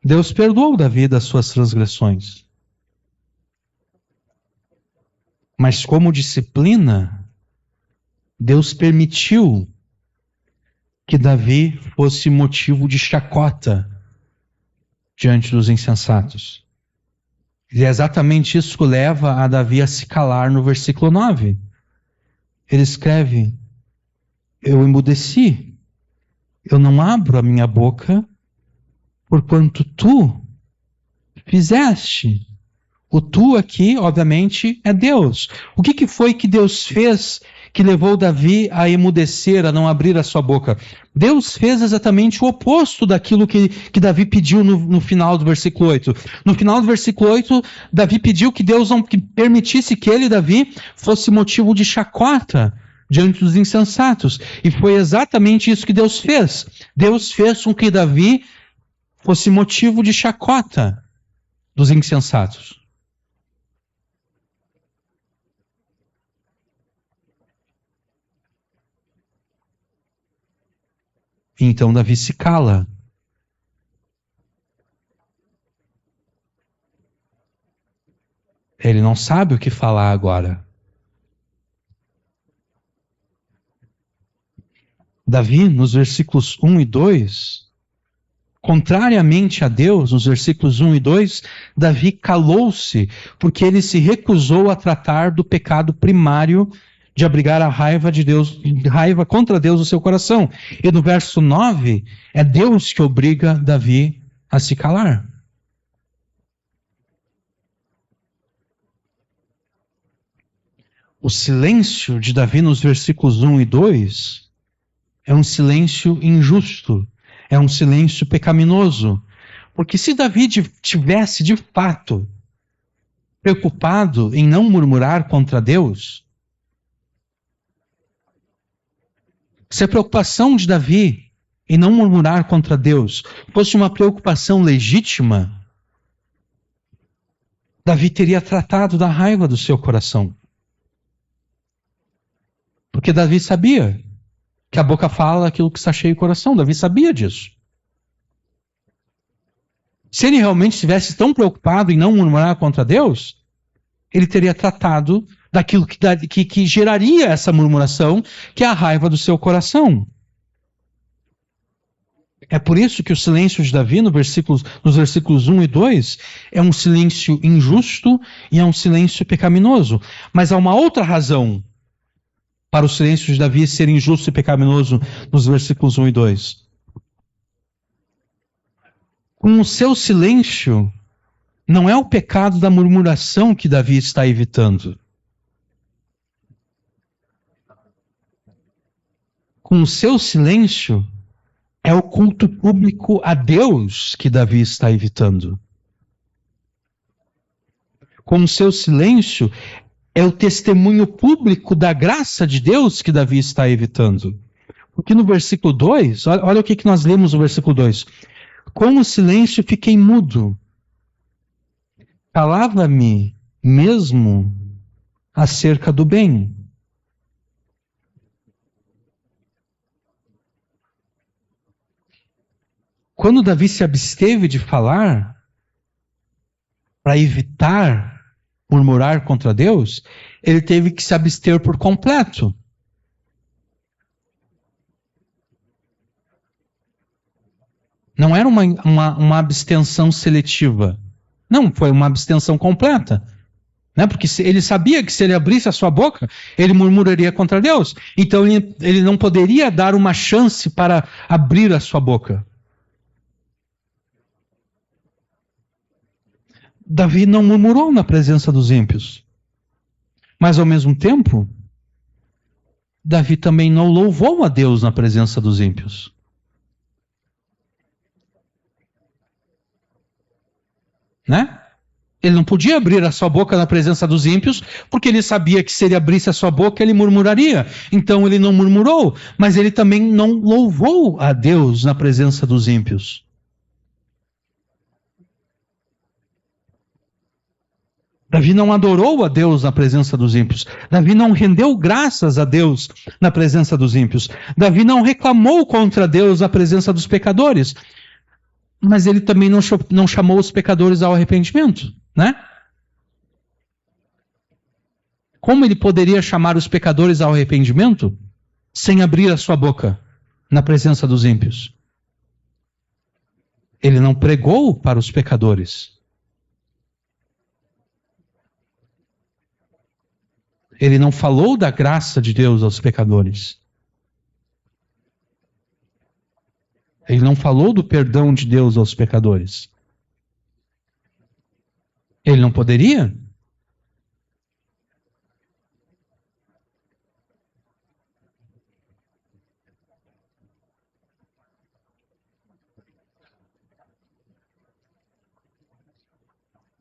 Deus perdoou Davi das suas transgressões. Mas como disciplina, Deus permitiu que Davi fosse motivo de chacota diante dos insensatos. E é exatamente isso que leva a Davi a se calar no versículo 9. Ele escreve: eu emudeci, eu não abro a minha boca, porquanto tu fizeste. O tu aqui, obviamente, é Deus. O que foi que Deus fez que levou Davi a emudecer, a não abrir a sua boca? Deus fez exatamente o oposto daquilo que Davi pediu no final do versículo 8. No final do versículo 8, Davi pediu que Deus não permitisse que ele, Davi, fosse motivo de chacota diante dos insensatos. E foi exatamente isso que Deus fez. Deus fez com que Davi fosse motivo de chacota dos insensatos. Então Davi se cala. Ele não sabe o que falar agora. Davi, nos versículos 1 e 2, contrariamente a Deus, nos versículos 1 e 2, Davi calou-se, porque ele se recusou a tratar do pecado primário de abrigar a raiva de Deus, raiva contra Deus no seu coração. E no verso 9, é Deus que obriga Davi a se calar. O silêncio de Davi nos versículos 1 e 2 é um silêncio injusto, é um silêncio pecaminoso. Porque se Davi tivesse de fato preocupado em não murmurar contra Deus, se a preocupação de Davi em não murmurar contra Deus fosse uma preocupação legítima, Davi teria tratado da raiva do seu coração. Porque Davi sabia que a boca fala aquilo que está cheio o coração. Davi sabia disso. Se ele realmente estivesse tão preocupado em não murmurar contra Deus, ele teria tratado daquilo que geraria essa murmuração, que é a raiva do seu coração. É por isso que o silêncio de Davi nos versículos 1 e 2 é um silêncio injusto e é um silêncio pecaminoso. Mas há uma outra razão para o silêncio de Davi ser injusto e pecaminoso nos versículos 1 e 2. Com o seu silêncio, não é o pecado da murmuração que Davi está evitando. Com o seu silêncio, é o culto público a Deus que Davi está evitando. Com o seu silêncio, é o testemunho público da graça de Deus que Davi está evitando. Porque no versículo 2, olha o que nós lemos no versículo 2. Com o silêncio fiquei mudo. Calava-me mesmo acerca do bem. Quando Davi se absteve de falar, para evitar murmurar contra Deus, ele teve que se abster por completo. Não era uma abstenção seletiva. Não, foi uma abstenção completa. Né? Porque ele sabia que se ele abrisse a sua boca, ele murmuraria contra Deus. Então ele não poderia dar uma chance para abrir a sua boca. Davi não murmurou na presença dos ímpios. Mas ao mesmo tempo, Davi também não louvou a Deus na presença dos ímpios. Né? Ele não podia abrir a sua boca na presença dos ímpios, porque ele sabia que se ele abrisse a sua boca, ele murmuraria. Então ele não murmurou, mas ele também não louvou a Deus na presença dos ímpios. Davi não adorou a Deus na presença dos ímpios. Davi não rendeu graças a Deus na presença dos ímpios. Davi não reclamou contra Deus na presença dos pecadores. Mas ele também não chamou os pecadores ao arrependimento, né? Como ele poderia chamar os pecadores ao arrependimento sem abrir a sua boca na presença dos ímpios? Ele não pregou para os pecadores. Ele não falou da graça de Deus aos pecadores. Ele não falou do perdão de Deus aos pecadores. Ele não poderia?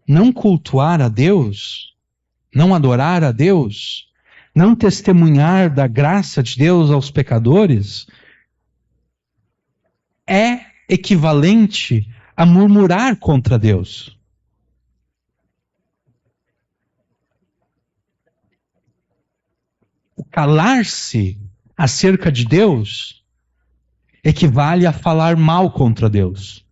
Não cultuar a Deus, não adorar a Deus, não testemunhar da graça de Deus aos pecadores, é equivalente a murmurar contra Deus. O calar-se acerca de Deus equivale a falar mal contra Deus.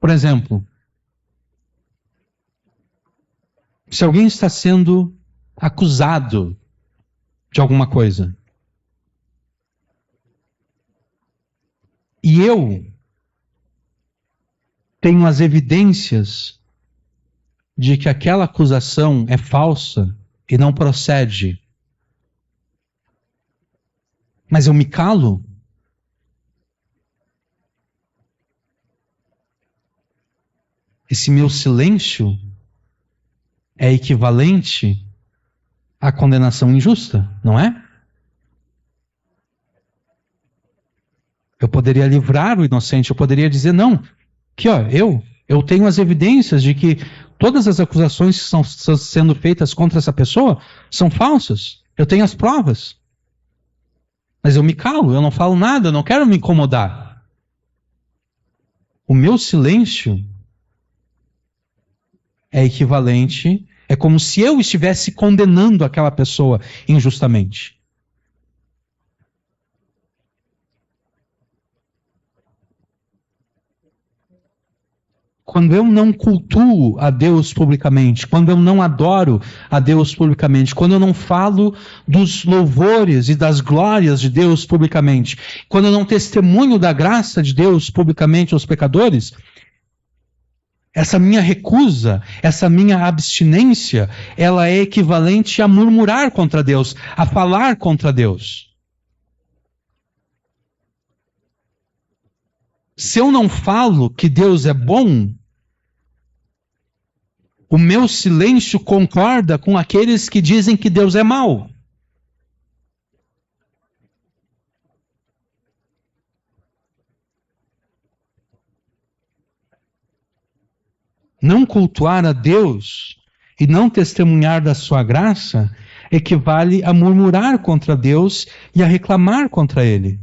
Por exemplo, se alguém está sendo acusado de alguma coisa, e eu tenho as evidências de que aquela acusação é falsa e não procede, mas eu me calo, esse meu silêncio é equivalente à condenação injusta, não é? Eu poderia livrar o inocente, eu poderia dizer, não, que ó, eu tenho as evidências de que todas as acusações que estão sendo feitas contra essa pessoa são falsas. Eu tenho as provas. Mas eu me calo, eu não falo nada, eu não quero me incomodar. O meu silêncio é equivalente, é como se eu estivesse condenando aquela pessoa injustamente. Quando eu não cultuo a Deus publicamente, quando eu não adoro a Deus publicamente, quando eu não falo dos louvores e das glórias de Deus publicamente, quando eu não testemunho da graça de Deus publicamente aos pecadores, essa minha recusa, essa minha abstinência, ela é equivalente a murmurar contra Deus, a falar contra Deus. Se eu não falo que Deus é bom, o meu silêncio concorda com aqueles que dizem que Deus é mau. Não cultuar a Deus e não testemunhar da sua graça equivale a murmurar contra Deus e a reclamar contra Ele.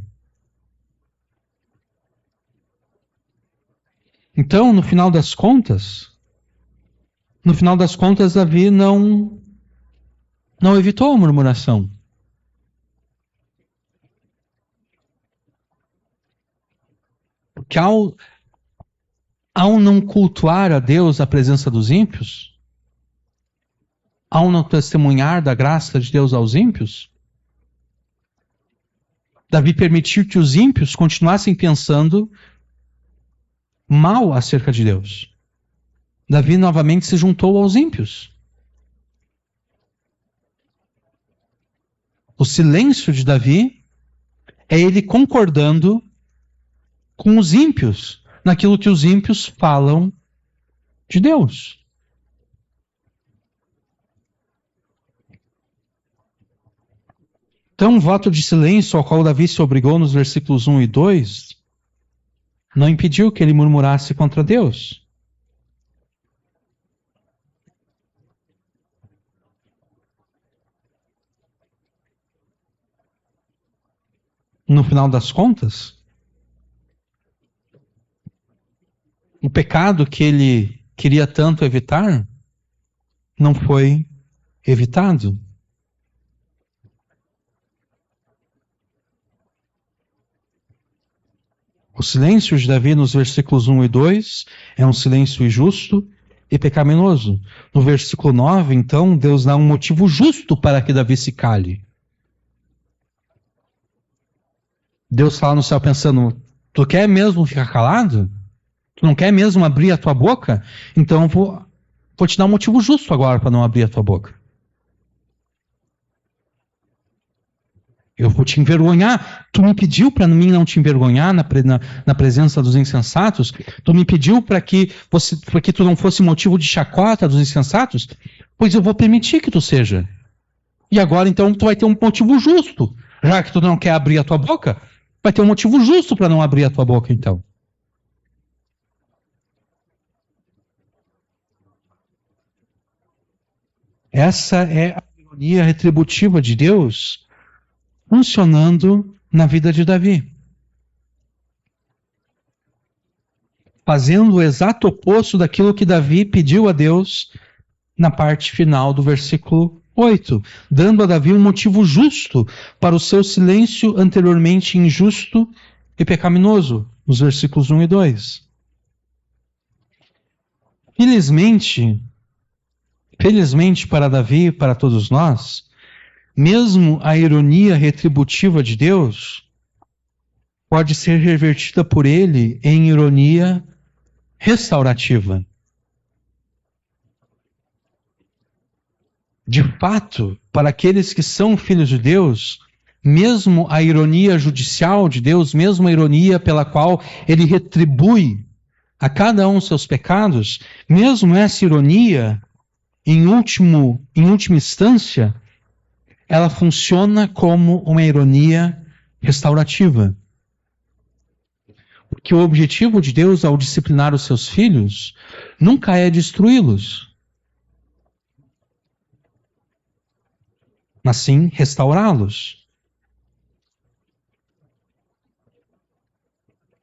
Então, no final das contas, Davi não evitou a murmuração. Porque ao não cultuar a Deus a presença dos ímpios, ao não testemunhar da graça de Deus aos ímpios, Davi permitiu que os ímpios continuassem pensando mal acerca de Deus. Davi novamente se juntou aos ímpios. O silêncio de Davi é ele concordando com os ímpios, naquilo que os ímpios falam de Deus. Então, o voto de silêncio ao qual Davi se obrigou nos versículos 1 e 2 não impediu que ele murmurasse contra Deus. No final das contas, o pecado que ele queria tanto evitar não foi evitado. O silêncio de Davi nos versículos 1 e 2 é um silêncio injusto e pecaminoso. No versículo 9, então, Deus dá um motivo justo para que Davi se cale. Deus fala no céu pensando, tu quer mesmo ficar calado? Tu não quer mesmo abrir a tua boca? Então eu vou te dar um motivo justo agora para não abrir a tua boca. Eu vou te envergonhar. Tu me pediu para mim não te envergonhar na presença dos insensatos? Tu me pediu para que tu não fosse motivo de chacota dos insensatos? Pois eu vou permitir que tu seja. E agora então tu vai ter um motivo justo. Já que tu não quer abrir a tua boca, vai ter um motivo justo para não abrir a tua boca então. Essa é a ironia retributiva de Deus funcionando na vida de Davi. Fazendo o exato oposto daquilo que Davi pediu a Deus na parte final do versículo 8, dando a Davi um motivo justo para o seu silêncio anteriormente injusto e pecaminoso, nos versículos 1 e 2. Felizmente para Davi e para todos nós, mesmo a ironia retributiva de Deus pode ser revertida por ele em ironia restaurativa. De fato, para aqueles que são filhos de Deus, mesmo a ironia judicial de Deus, mesmo a ironia pela qual ele retribui a cada um seus pecados, mesmo essa ironia, em última instância, ela funciona como uma ironia restaurativa. Porque o objetivo de Deus ao disciplinar os seus filhos nunca é destruí-los, mas sim restaurá-los.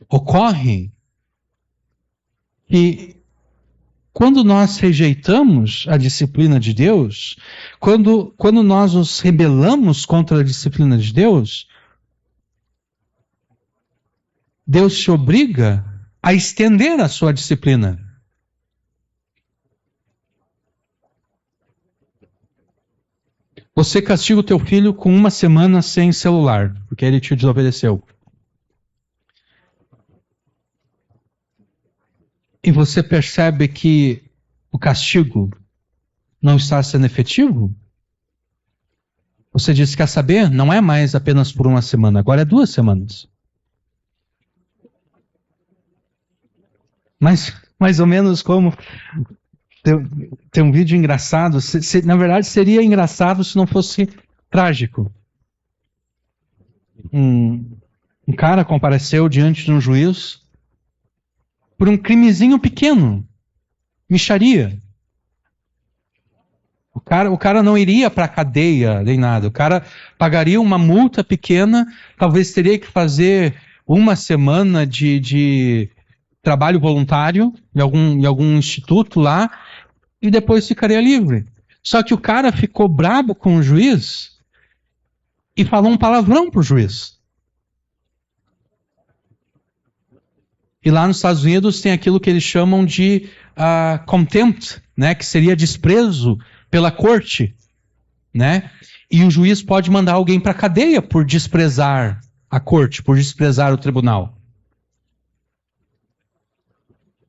Ocorre que quando nós rejeitamos a disciplina de Deus, quando nós nos rebelamos contra a disciplina de Deus, Deus te obriga a estender a sua disciplina. Você castiga o teu filho com 1 semana sem celular, porque ele te desobedeceu. E você percebe que o castigo não está sendo efetivo? Você diz, quer saber? Não é mais apenas por 1 semana, agora é 2 semanas. Mas, mais ou menos como... Tem um vídeo engraçado, na verdade seria engraçado se não fosse trágico. Um cara compareceu diante de um juiz por um crimezinho pequeno, mixaria. O cara não iria para a cadeia nem nada, o cara pagaria uma multa pequena, talvez teria que fazer 1 semana de trabalho voluntário em algum instituto lá, e depois ficaria livre. Só que o cara ficou brabo com o juiz e falou um palavrão pro juiz. E lá nos Estados Unidos tem aquilo que eles chamam de contempt, né, que seria desprezo pela corte, né? E o juiz pode mandar alguém para a cadeia por desprezar a corte, por desprezar o tribunal.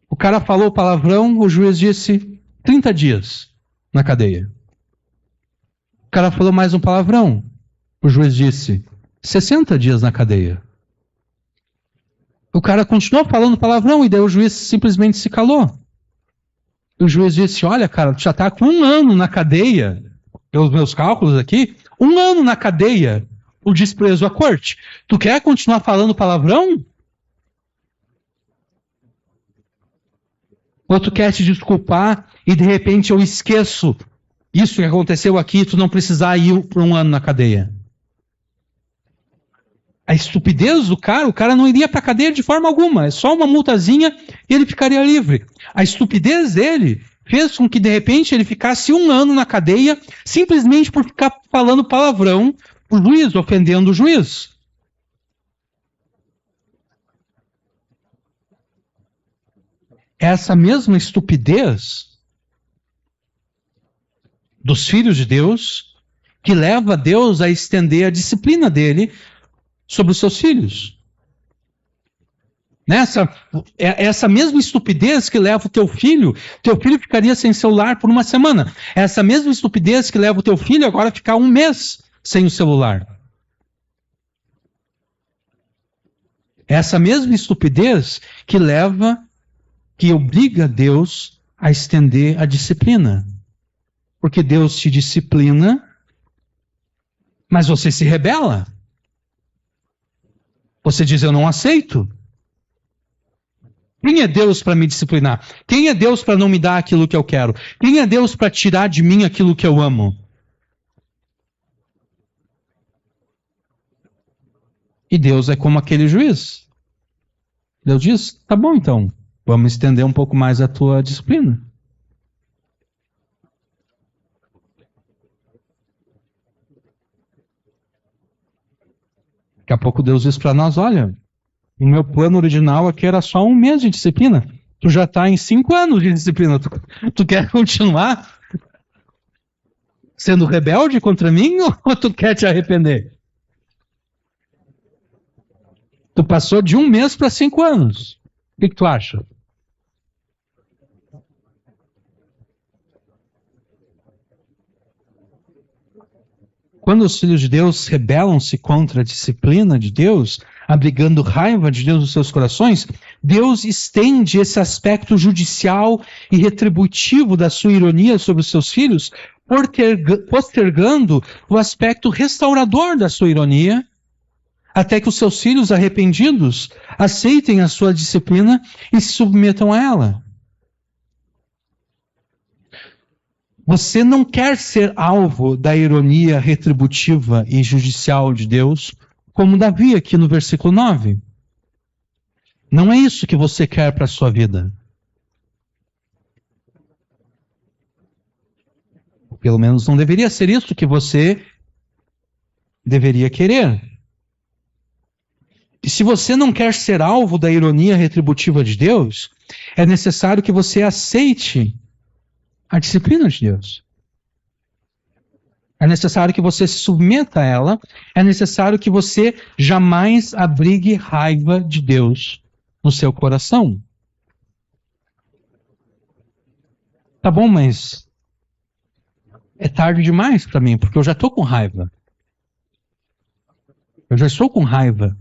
O cara falou palavrão, o juiz disse 30 dias na cadeia. O cara falou mais um palavrão. O juiz disse 60 dias na cadeia. O cara continuou falando palavrão e daí o juiz simplesmente se calou. O juiz disse, olha cara, tu já está com 1 ano na cadeia, pelos meus cálculos aqui, 1 ano na cadeia, o desprezo à corte. Tu quer continuar falando palavrão? Ou tu quer te desculpar e de repente eu esqueço isso que aconteceu aqui, tu não precisar ir por 1 ano na cadeia? A estupidez do cara, o cara não iria para a cadeia de forma alguma, é só uma multazinha e ele ficaria livre. A estupidez dele fez com que de repente ele ficasse 1 ano na cadeia simplesmente por ficar falando palavrão pro juiz, ofendendo o juiz. é essa mesma estupidez dos filhos de Deus que leva Deus a estender a disciplina dele sobre os seus filhos. Essa mesma estupidez que leva o teu filho ficaria sem celular por uma semana. Essa mesma estupidez que leva o teu filho agora a ficar um mês sem o celular. Essa mesma estupidez que obriga Deus a estender a disciplina. Porque Deus te disciplina, mas você se rebela. Você diz, eu não aceito. Quem é Deus para me disciplinar? Quem é Deus para não me dar aquilo que eu quero? Quem é Deus para tirar de mim aquilo que eu amo? E Deus é como aquele juiz. Deus diz, tá bom então, vamos estender um pouco mais a tua disciplina. Daqui a pouco Deus diz para nós, olha, o meu plano original aqui era só um mês de disciplina. Tu já está em 5 anos de disciplina. Tu quer continuar sendo rebelde contra mim ou tu quer te arrepender? Tu passou de 1 mês para 5 anos. O que tu acha? Quando os filhos de Deus rebelam-se contra a disciplina de Deus, abrigando raiva de Deus nos seus corações, Deus estende esse aspecto judicial e retributivo da sua ironia sobre os seus filhos, postergando o aspecto restaurador da sua ironia, até que os seus filhos arrependidos aceitem a sua disciplina e se submetam a ela. Você não quer ser alvo da ironia retributiva e judicial de Deus, como Davi aqui no versículo 9. Não é isso que você quer para a sua vida. Pelo menos não deveria ser isso que você deveria querer. E se você não quer ser alvo da ironia retributiva de Deus, é necessário que você aceite a disciplina de Deus. É necessário que você se submeta a ela. É necessário que você jamais abrigue raiva de Deus no seu coração. Tá bom, mas é tarde demais para mim, porque eu já estou com raiva. Eu já estou com raiva.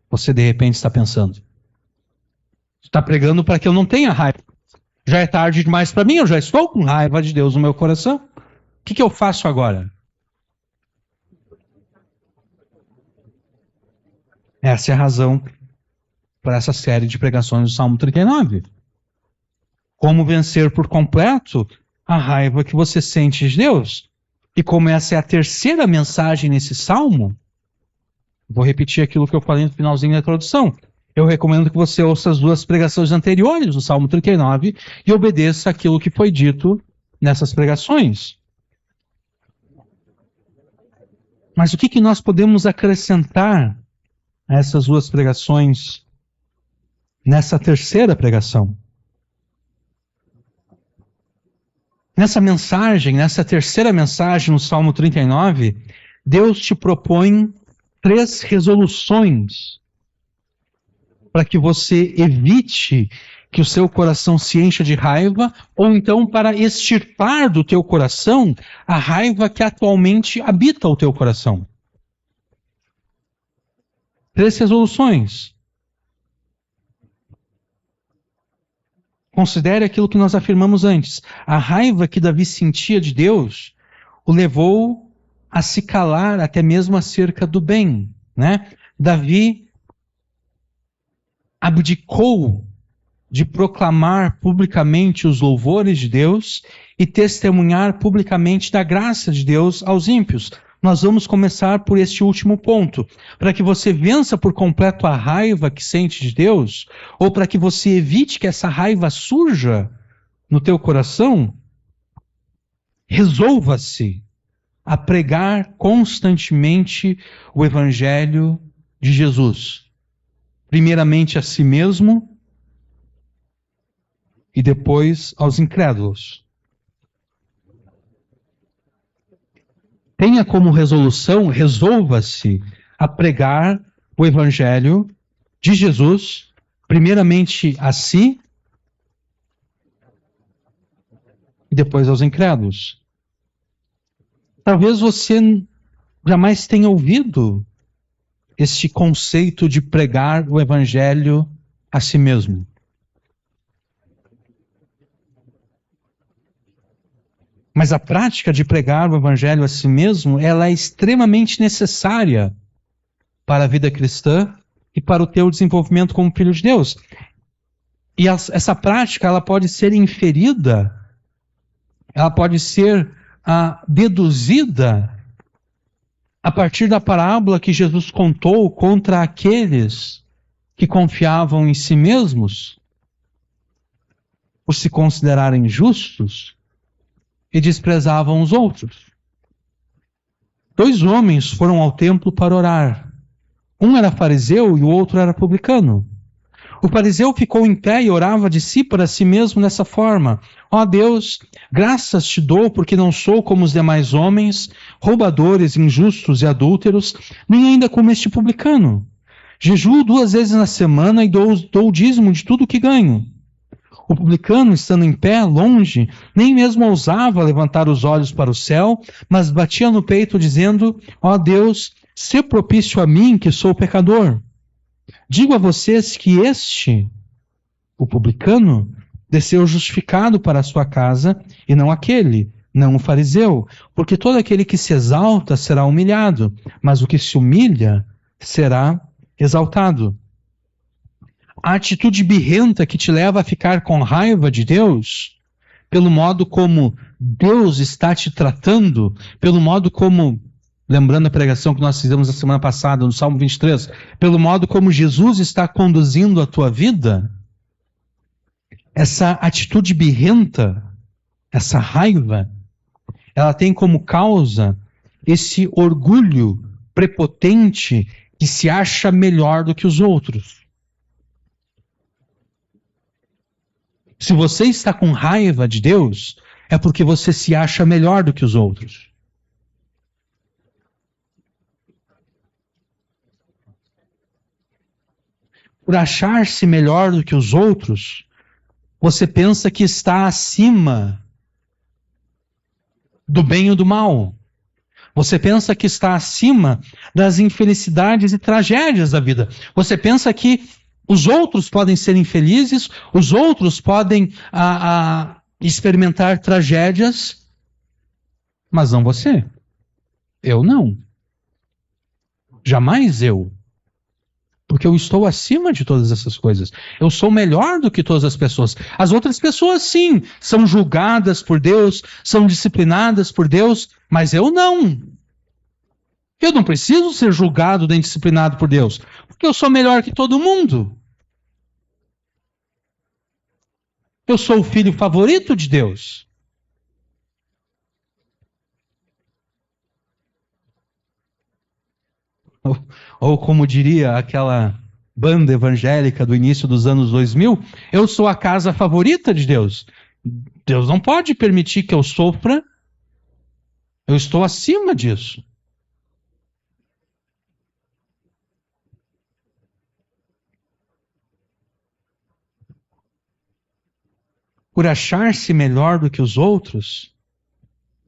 Você de repente está pensando. Está pregando para que eu não tenha raiva. Já é tarde demais para mim, eu já estou com raiva de Deus no meu coração. O que eu faço agora? Essa é a razão para essa série de pregações do Salmo 39. Como vencer por completo a raiva que você sente de Deus. E como essa é a terceira mensagem nesse Salmo, vou repetir aquilo que eu falei no finalzinho da introdução. Eu recomendo que você ouça as 2 pregações anteriores do Salmo 39 e obedeça aquilo que foi dito nessas pregações. Mas o que nós podemos acrescentar a essas 2 pregações nessa terceira pregação? Nessa mensagem, nessa terceira mensagem no Salmo 39, Deus te propõe 3 resoluções para que você evite que o seu coração se encha de raiva, ou então para extirpar do teu coração a raiva que atualmente habita o teu coração. 3 resoluções. Considere aquilo que nós afirmamos antes. A raiva que Davi sentia de Deus o levou a se calar até mesmo acerca do bem, né? Davi abdicou de proclamar publicamente os louvores de Deus e testemunhar publicamente da graça de Deus aos ímpios. Nós vamos começar por este último ponto. Para que você vença por completo a raiva que sente de Deus, ou para que você evite que essa raiva surja no teu coração, resolva-se a pregar constantemente o Evangelho de Jesus. Primeiramente a si mesmo, e depois aos incrédulos. Tenha como resolução, resolva-se a pregar o Evangelho de Jesus, primeiramente a si e depois aos incrédulos. Talvez você jamais tenha ouvido este conceito de pregar o Evangelho a si mesmo. Mas a prática de pregar o Evangelho a si mesmo, ela é extremamente necessária para a vida cristã e para o teu desenvolvimento como filho de Deus. E essa prática, ela pode ser inferida, ela pode ser deduzida a partir da parábola que Jesus contou contra aqueles que confiavam em si mesmos, por se considerarem justos, e desprezavam os outros. 2 homens foram ao templo para orar. Um era fariseu e o outro era publicano. O fariseu ficou em pé e orava de si para si mesmo dessa forma: ó Deus, graças te dou porque não sou como os demais homens, roubadores, injustos e adúlteros, nem ainda como este publicano. Jejuo 2 vezes na semana e dou o dízimo de tudo que ganho. O publicano, estando em pé, longe, nem mesmo ousava levantar os olhos para o céu, mas batia no peito, dizendo: ó Deus, sê propício a mim, que sou pecador. Digo a vocês que o publicano, desceu justificado para a sua casa, e não aquele, não o fariseu, porque todo aquele que se exalta será humilhado, mas o que se humilha será exaltado. A atitude birrenta que te leva a ficar com raiva de Deus, pelo modo como Deus está te tratando, pelo modo como, lembrando a pregação que nós fizemos na semana passada, no Salmo 23, pelo modo como Jesus está conduzindo a tua vida, essa atitude birrenta, essa raiva, ela tem como causa esse orgulho prepotente que se acha melhor do que os outros. Se você está com raiva de Deus, é porque você se acha melhor do que os outros. Por achar-se melhor do que os outros, você pensa que está acima do bem ou do mal. Você pensa que está acima das infelicidades e tragédias da vida. Você pensa que os outros podem ser infelizes, os outros podem experimentar tragédias, mas não você. Eu não. Jamais eu. Porque eu estou acima de todas essas coisas. Eu sou melhor do que todas as pessoas. As outras pessoas, sim, são julgadas por Deus, são disciplinadas por Deus, mas eu não. Eu não preciso ser julgado nem disciplinado por Deus, porque eu sou melhor que todo mundo. Eu sou o filho favorito de Deus. Ou como diria aquela banda evangélica do início dos anos 2000, eu sou a casa favorita de Deus. Deus não pode permitir que eu sofra. Eu estou acima disso. Por achar-se melhor do que os outros,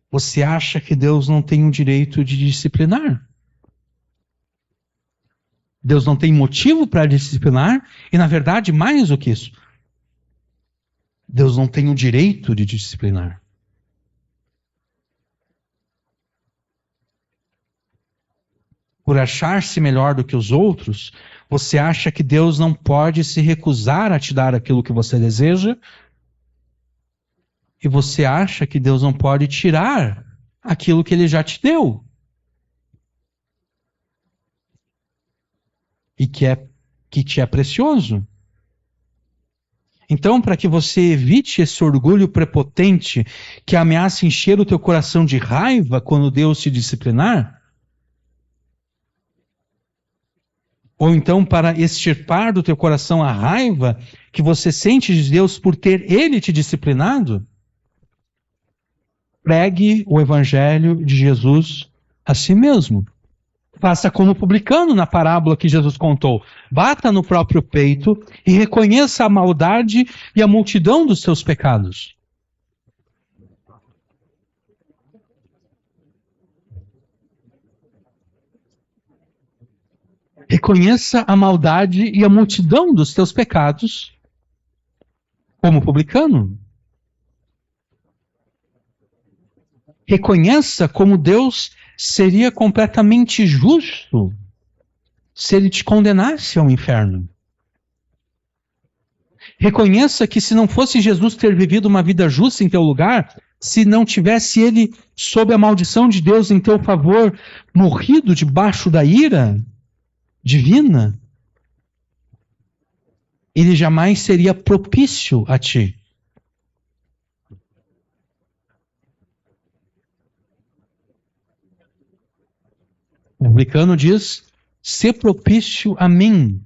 você acha que Deus não tem o direito de disciplinar. Deus não tem motivo para disciplinar, e na verdade, mais do que isso, Deus não tem o direito de disciplinar. Por achar-se melhor do que os outros, você acha que Deus não pode se recusar a te dar aquilo que você deseja, e você acha que Deus não pode tirar aquilo que Ele já te deu. E que te é precioso. Então, para que você evite esse orgulho prepotente que ameaça encher o teu coração de raiva quando Deus te disciplinar, ou então para extirpar do teu coração a raiva que você sente de Deus por ter Ele te disciplinado, pregue o Evangelho de Jesus a si mesmo. Faça como o publicano na parábola que Jesus contou. Bata no próprio peito e reconheça a maldade e a multidão dos seus pecados. Reconheça a maldade e a multidão dos teus pecados, como publicano. Reconheça como Deus seria completamente justo se Ele te condenasse ao inferno. Reconheça que se não fosse Jesus ter vivido uma vida justa em teu lugar, se não tivesse Ele, sob a maldição de Deus em teu favor, morrido debaixo da ira divina, Ele jamais seria propício a ti. O publicano diz: "Se propício a mim".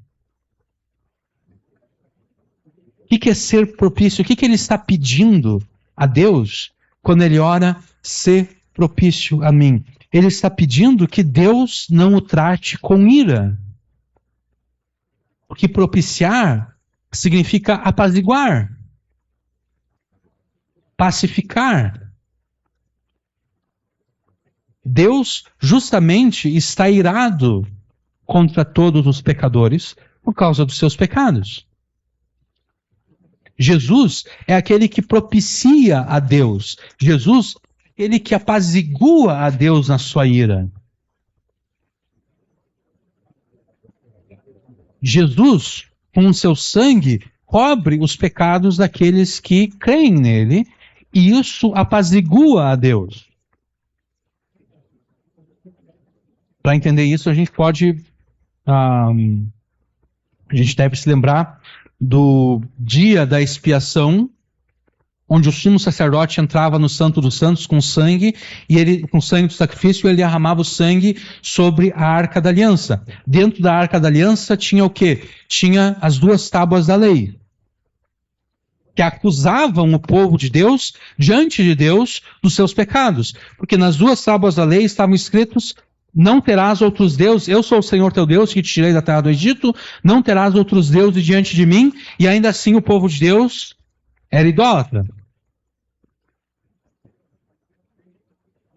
O que é ser propício? O que ele está pedindo a Deus quando ele ora: "Se propício a mim"? Ele está pedindo que Deus não o trate com ira. Porque propiciar significa apaziguar, pacificar. Deus justamente está irado contra todos os pecadores por causa dos seus pecados. Jesus é aquele que propicia a Deus. Jesus é aquele que apazigua a Deus na sua ira. Jesus, com o seu sangue, cobre os pecados daqueles que creem nele, e isso apazigua a Deus. Para entender isso, a gente deve se lembrar do dia da expiação, onde o sumo sacerdote entrava no Santo dos Santos com sangue, e ele, com o sangue do sacrifício, ele derramava o sangue sobre a Arca da Aliança. Dentro da Arca da Aliança tinha o quê? Tinha as 2 tábuas da lei, que acusavam o povo de Deus, diante de Deus, dos seus pecados. Porque nas 2 tábuas da lei estavam escritos: "Não terás outros deuses, eu sou o Senhor teu Deus que te tirei da terra do Egito, não terás outros deuses diante de mim", e ainda assim o povo de Deus era idólatra.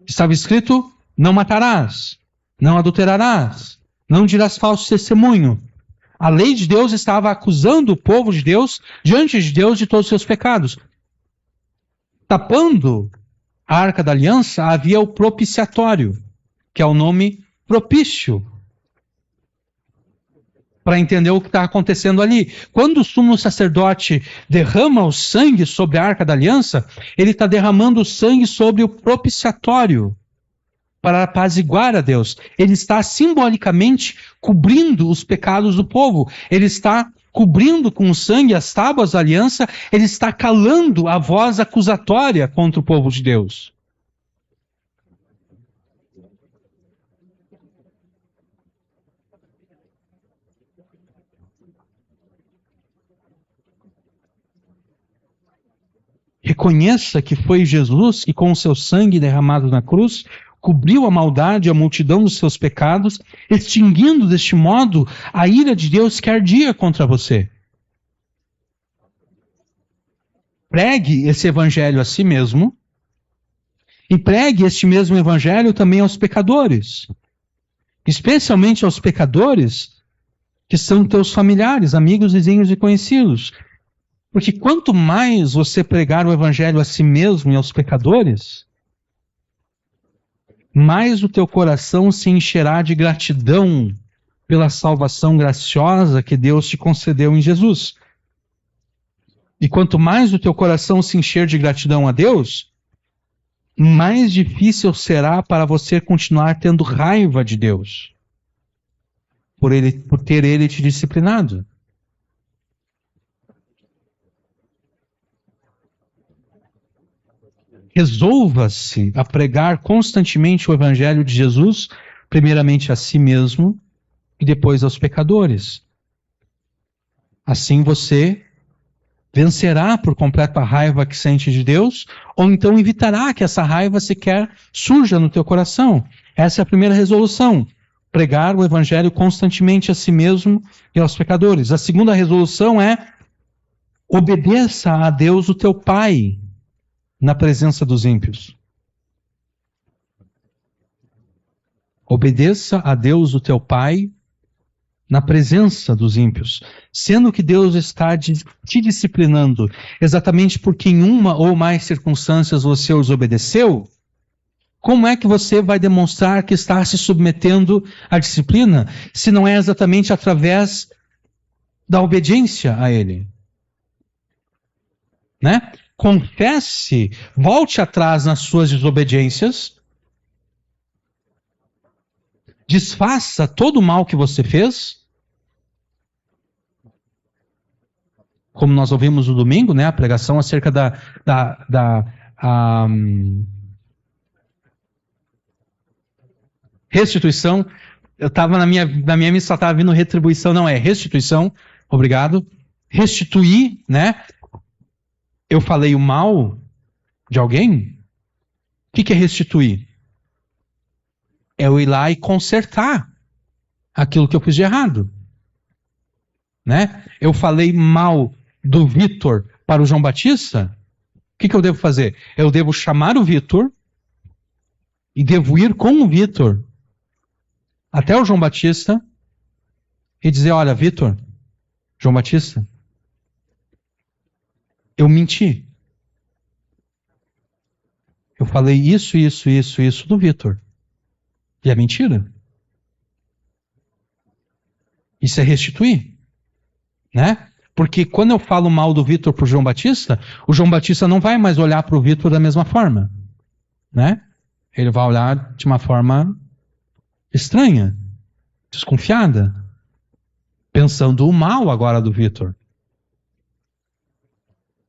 Estava escrito: "Não matarás, não adulterarás, não dirás falso testemunho". A lei de Deus estava acusando o povo de Deus, diante de Deus, de todos os seus pecados. Tapando a Arca da Aliança, havia o propiciatório, que é o nome propício, para entender o que está acontecendo ali. Quando o sumo sacerdote derrama o sangue sobre a Arca da Aliança, ele está derramando o sangue sobre o propiciatório, para apaziguar a Deus. Ele está simbolicamente cobrindo os pecados do povo. Ele está cobrindo com o sangue as tábuas da aliança. Ele está calando a voz acusatória contra o povo de Deus. Reconheça que foi Jesus que, com o seu sangue derramado na cruz, cobriu a maldade e a multidão dos seus pecados, extinguindo deste modo a ira de Deus que ardia contra você. Pregue esse evangelho a si mesmo e pregue este mesmo evangelho também aos pecadores, especialmente aos pecadores que são teus familiares, amigos, vizinhos e conhecidos. Porque quanto mais você pregar o evangelho a si mesmo e aos pecadores, mais o teu coração se encherá de gratidão pela salvação graciosa que Deus te concedeu em Jesus. E quanto mais o teu coração se encher de gratidão a Deus, mais difícil será para você continuar tendo raiva de Deus, por ter Ele te disciplinado. Resolva-se a pregar constantemente o Evangelho de Jesus, primeiramente a si mesmo, e depois aos pecadores. Assim você vencerá por completo a raiva que sente de Deus, ou então evitará que essa raiva sequer surja no teu coração. Essa é a primeira resolução. Pregar o evangelho constantemente a si mesmo e aos pecadores. A segunda resolução é: obedeça a Deus, o teu Pai, na presença dos ímpios. Obedeça a Deus, o teu Pai, na presença dos ímpios. Sendo que Deus está te disciplinando exatamente porque em uma ou mais circunstâncias você os obedeceu, como é que você vai demonstrar que está se submetendo à disciplina, se não é exatamente através da obediência a Ele? Né? Confesse, volte atrás nas suas desobediências, desfaça todo o mal que você fez, como nós ouvimos no domingo, né, a pregação acerca da restituição. Eu estava na minha missa, estava vindo retribuição, não é restituição, obrigado. Restituir, né? Eu falei o mal de alguém? O que é restituir? É eu ir lá e consertar aquilo que eu fiz de errado. Né? Eu falei mal do Vitor para o João Batista, o que eu devo fazer? Eu devo chamar o Vitor e devo ir com o Vitor até o João Batista e dizer: olha, Vitor, João Batista, eu menti. Eu falei isso do Vitor. E é mentira. Isso é restituir. Né? Porque quando eu falo mal do Vitor para o João Batista não vai mais olhar para o Vitor da mesma forma. Né? Ele vai olhar de uma forma estranha, desconfiada, pensando o mal agora do Vitor.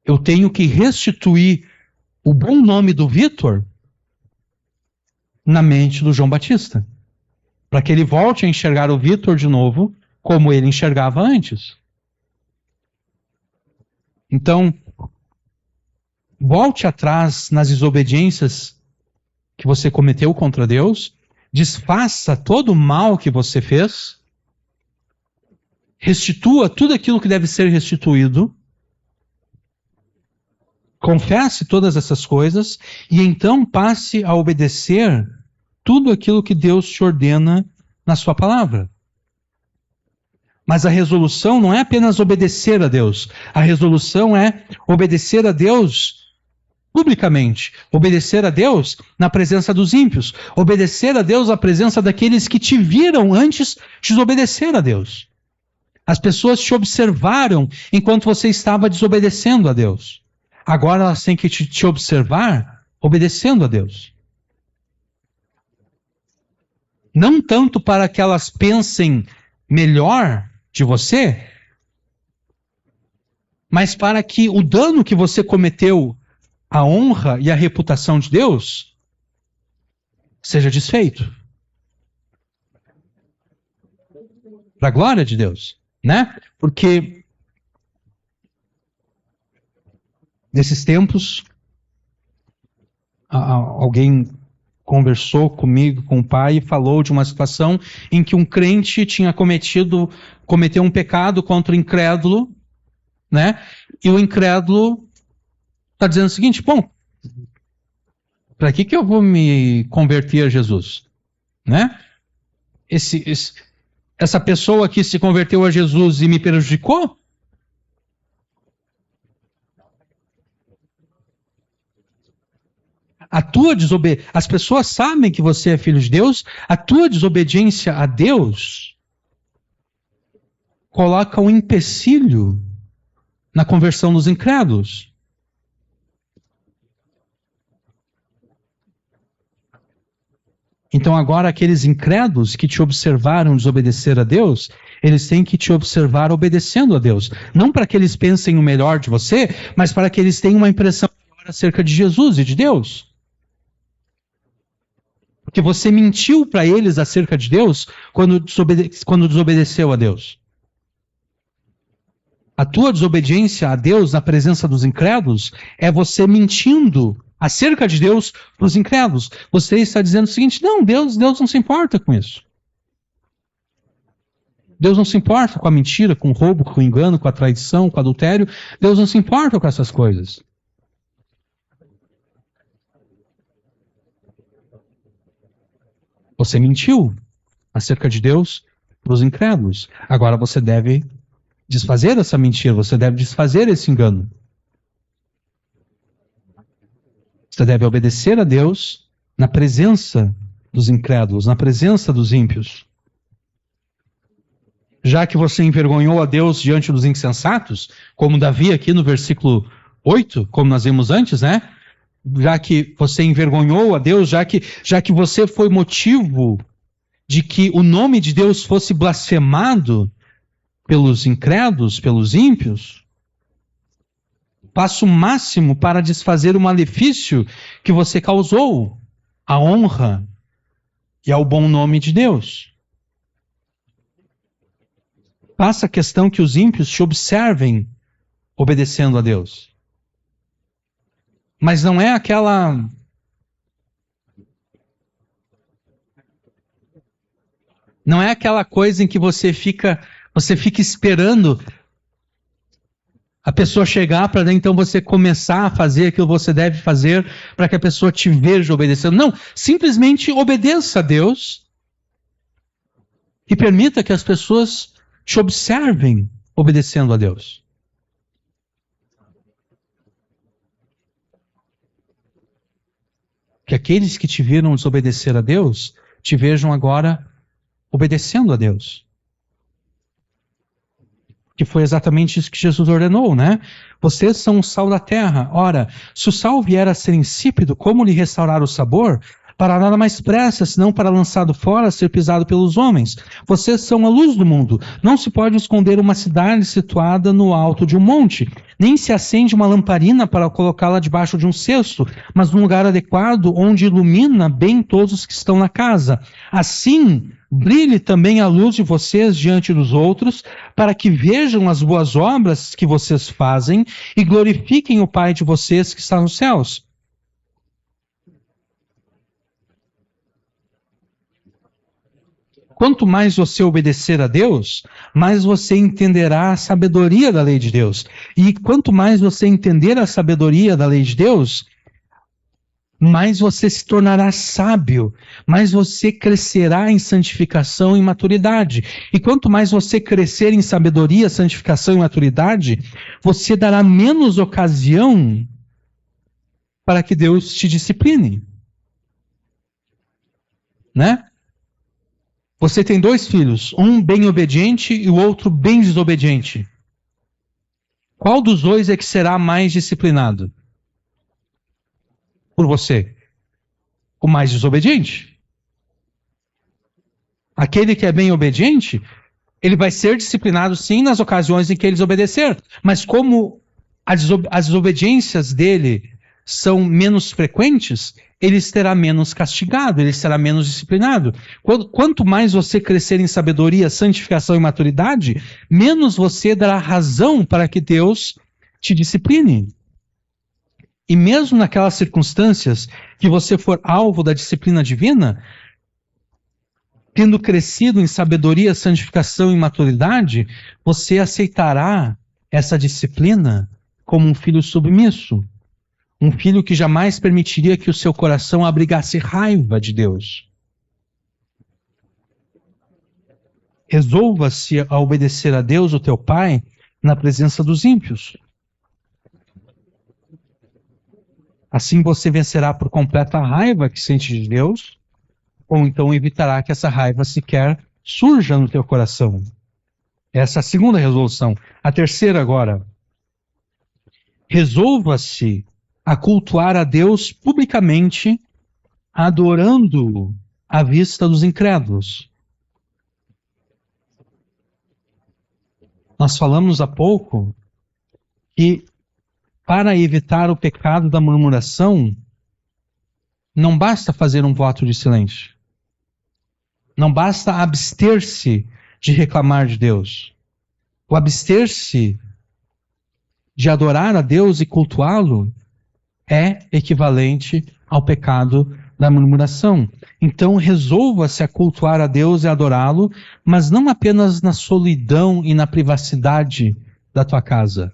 Eu tenho que restituir o bom nome do Vitor na mente do João Batista, para que ele volte a enxergar o Vitor de novo como ele enxergava antes. Então, volte atrás nas desobediências que você cometeu contra Deus, desfaça todo o mal que você fez, restitua tudo aquilo que deve ser restituído, confesse todas essas coisas e então passe a obedecer tudo aquilo que Deus te ordena na sua palavra. Mas a resolução não é apenas obedecer a Deus. A resolução é obedecer a Deus publicamente. Obedecer a Deus na presença dos ímpios. Obedecer a Deus na presença daqueles que te viram antes desobedecer a Deus. As pessoas te observaram enquanto você estava desobedecendo a Deus. Agora elas têm que te observar obedecendo a Deus. Não tanto para que elas pensem melhor de você, mas para que o dano que você cometeu à honra e à reputação de Deus seja desfeito. Para a glória de Deus, né? Porque nesses tempos, alguém conversou comigo, com o pai, e falou de uma situação em que um crente tinha cometeu um pecado contra o incrédulo, né? E o incrédulo está dizendo o seguinte: bom, para que eu vou me converter a Jesus? Né? Essa pessoa que se converteu a Jesus e me prejudicou? As pessoas sabem que você é filho de Deus, a tua desobediência a Deus coloca um empecilho na conversão dos incrédulos. Então agora aqueles incrédulos que te observaram desobedecer a Deus, eles têm que te observar obedecendo a Deus. Não para que eles pensem o melhor de você, mas para que eles tenham uma impressão melhor acerca de Jesus e de Deus. Que você mentiu para eles acerca de Deus quando desobedeceu a Deus. A tua desobediência a Deus na presença dos incrédulos é você mentindo acerca de Deus para os incrédulos. Você está dizendo o seguinte: não, Deus não se importa com isso. Deus não se importa com a mentira, com o roubo, com o engano, com a traição, com o adultério. Deus não se importa com essas coisas. Você mentiu acerca de Deus para os incrédulos. Agora você deve desfazer essa mentira, você deve desfazer esse engano. Você deve obedecer a Deus na presença dos incrédulos, na presença dos ímpios. Já que você envergonhou a Deus diante dos insensatos, como Davi aqui no versículo 8, como nós vimos antes, né? Já que você envergonhou a Deus, já que você foi motivo de que o nome de Deus fosse blasfemado pelos incrédulos, pelos ímpios, faça o máximo para desfazer o malefício que você causou à honra e ao bom nome de Deus. Faça questão que os ímpios te observem obedecendo a Deus. Mas não é aquela coisa em que você fica esperando a pessoa chegar para então você começar a fazer aquilo que você deve fazer para que a pessoa te veja obedecendo. Não, simplesmente obedeça a Deus e permita que as pessoas te observem obedecendo a Deus. Que aqueles que te viram desobedecer a Deus, te vejam agora obedecendo a Deus. Que foi exatamente isso que Jesus ordenou, né? Vocês são o sal da terra. Ora, se o sal vier a ser insípido, como lhe restaurar o sabor? Para nada mais presta, senão para lançado fora, ser pisado pelos homens. Vocês são a luz do mundo. Não se pode esconder uma cidade situada no alto de um monte, nem se acende uma lamparina para colocá-la debaixo de um cesto, mas num lugar adequado, onde ilumina bem todos os que estão na casa. Assim, brilhe também a luz de vocês diante dos outros, para que vejam as boas obras que vocês fazem e glorifiquem o Pai de vocês que está nos céus. Quanto mais você obedecer a Deus, mais você entenderá a sabedoria da lei de Deus. E quanto mais você entender a sabedoria da lei de Deus, mais você se tornará sábio, mais você crescerá em santificação e maturidade. E quanto mais você crescer em sabedoria, santificação e maturidade, você dará menos ocasião para que Deus te discipline. Né? Você tem 2 filhos, um bem obediente e o outro bem desobediente. Qual dos 2 é que será mais disciplinado? Por você? O mais desobediente. Aquele que é bem obediente, ele vai ser disciplinado sim nas ocasiões em que ele desobedecer. Mas como as desobediências dele são menos frequentes, ele será menos castigado, ele será menos disciplinado. Quanto mais você crescer em sabedoria, santificação e maturidade, menos você dará razão para que Deus te discipline. E mesmo naquelas circunstâncias que você for alvo da disciplina divina, tendo crescido em sabedoria, santificação e maturidade, você aceitará essa disciplina como um filho submisso. Um filho que jamais permitiria que o seu coração abrigasse raiva de Deus. Resolva-se a obedecer a Deus, o teu Pai, na presença dos ímpios. Assim você vencerá por completo a raiva que sente de Deus, ou então evitará que essa raiva sequer surja no teu coração. Essa é a segunda resolução. A terceira agora. Resolva-se a cultuar a Deus publicamente, adorando-o à vista dos incrédulos. Nós falamos há pouco que, para evitar o pecado da murmuração, Não basta fazer um voto de silêncio. Não basta abster-se de reclamar de Deus. O abster-se de adorar a Deus e cultuá-lo é equivalente ao pecado da murmuração. Então, resolva-se a cultuar a Deus e adorá-lo, mas não apenas na solidão e na privacidade da tua casa.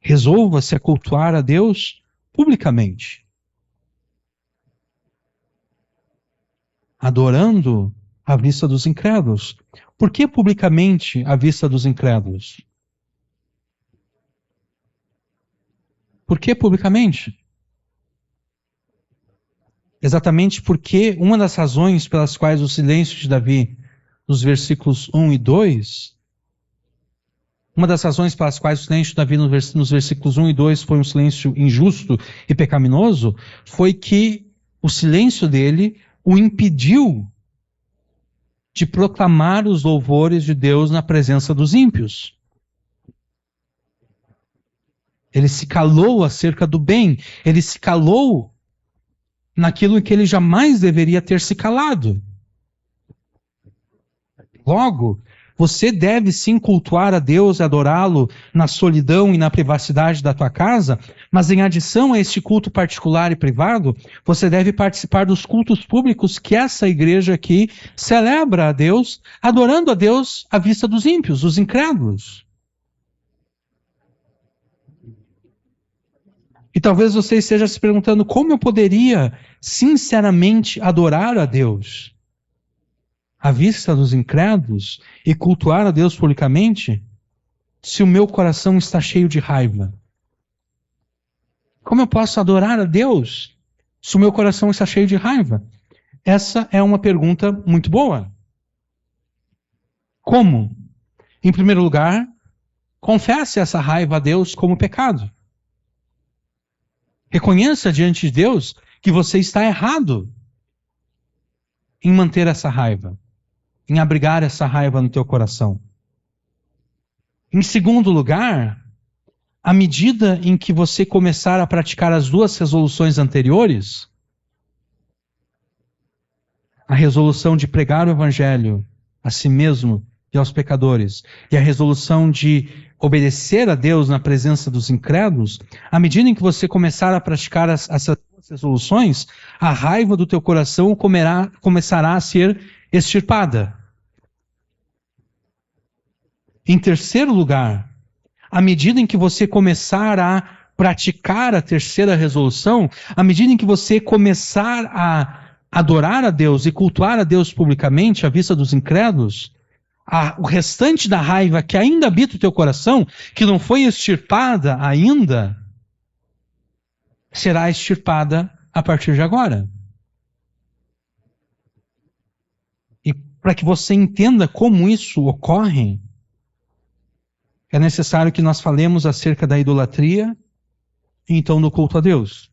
Resolva-se a cultuar a Deus publicamente, adorando à vista dos incrédulos. Por que publicamente à vista dos incrédulos? Por que publicamente? Exatamente porque uma das razões pelas quais o silêncio de Davi, nos versículos 1 e 2, uma das razões pelas quais o silêncio de Davi nos versículos 1 e 2 foi um silêncio injusto e pecaminoso, foi que o silêncio dele o impediu de proclamar os louvores de Deus na presença dos ímpios. Ele se calou acerca do bem, ele se calou naquilo em que ele jamais deveria ter se calado. Logo, você deve sim cultuar a Deus e adorá-lo na solidão e na privacidade da tua casa, mas em adição a este culto particular e privado, você deve participar dos cultos públicos que essa igreja aqui celebra a Deus, adorando a Deus à vista dos ímpios, dos incrédulos. E talvez você esteja se perguntando como eu poderia sinceramente adorar a Deus à vista dos incrédulos e cultuar a Deus publicamente, se o meu coração está cheio de raiva? Como eu posso adorar a Deus se o meu coração está cheio de raiva? Essa é uma pergunta muito boa. Como? Em primeiro lugar, confesse essa raiva a Deus como pecado. Reconheça diante de Deus que você está errado em manter essa raiva, em abrigar essa raiva no teu coração. Em segundo lugar, à medida em que você começar a praticar as duas resoluções anteriores, a resolução de pregar o evangelho a si mesmo e aos pecadores, e a resolução de obedecer a Deus na presença dos incrédulos, à medida em que você começar a praticar essas duas resoluções, a raiva do teu coração começará a ser extirpada. Em terceiro lugar, à medida em que você começar a praticar a terceira resolução, à medida em que você começar a adorar a Deus e cultuar a Deus publicamente à vista dos incrédulos, o restante da raiva que ainda habita o teu coração, que não foi extirpada ainda, será extirpada a partir de agora. E para que você entenda como isso ocorre, é necessário que nós falemos acerca da idolatria e então do culto a Deus.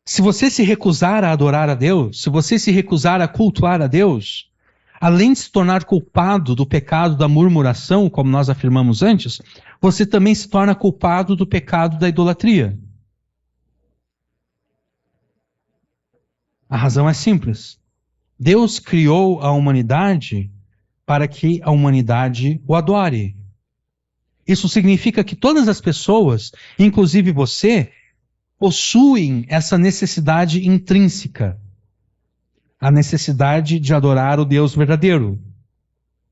Se você se recusar a adorar a Deus, se você se recusar a cultuar a Deus, além de se tornar culpado do pecado da murmuração, como nós afirmamos antes, você também se torna culpado do pecado da idolatria. A razão é simples. Deus criou a humanidade para que a humanidade o adore. Isso significa que todas as pessoas, inclusive você, possuem essa necessidade intrínseca, a necessidade de adorar o Deus verdadeiro.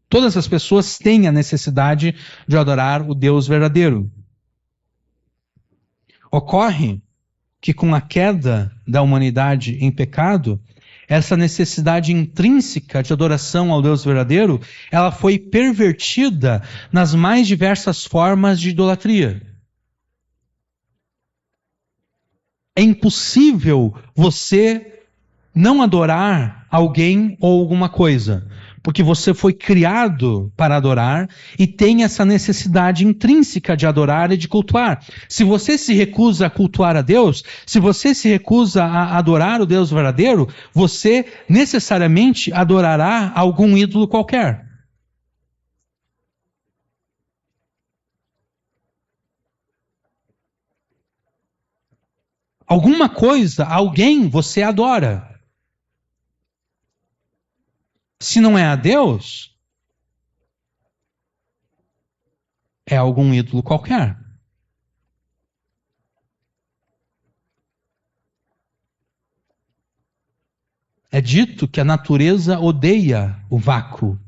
Todas as pessoas têm a necessidade de adorar o Deus verdadeiro. Ocorre que com a queda da humanidade em pecado, essa necessidade intrínseca de adoração ao Deus verdadeiro, ela foi pervertida nas mais diversas formas de idolatria. É impossível você não adorar alguém ou alguma coisa, porque você foi criado para adorar e tem essa necessidade intrínseca de adorar e de cultuar. Se você se recusa a cultuar a Deus, se você se recusa a adorar o Deus verdadeiro, você necessariamente adorará algum ídolo qualquer. Alguma coisa, alguém você adora. Se não é a Deus, é algum ídolo qualquer. É dito que a natureza odeia o vácuo,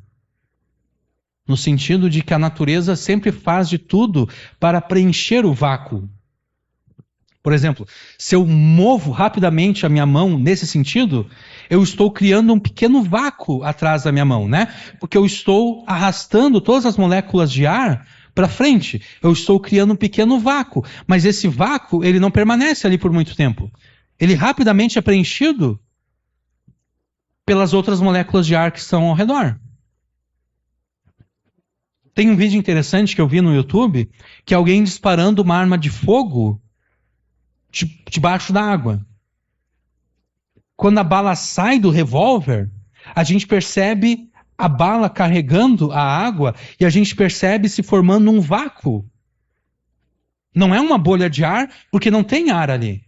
no sentido de que a natureza sempre faz de tudo para preencher o vácuo. Por exemplo, se eu movo rapidamente a minha mão nesse sentido, eu estou criando um pequeno vácuo atrás da minha mão, né? Porque eu estou arrastando todas as moléculas de ar para frente. Eu estou criando um pequeno vácuo, mas esse vácuo, ele não permanece ali por muito tempo. Ele rapidamente é preenchido pelas outras moléculas de ar que estão ao redor. Tem um vídeo interessante que eu vi no YouTube, que é alguém disparando uma arma de fogo debaixo da água. Quando a bala sai do revólver, a gente percebe a bala carregando a água e a gente percebe se formando um vácuo. Não é uma bolha de ar, porque não tem ar ali.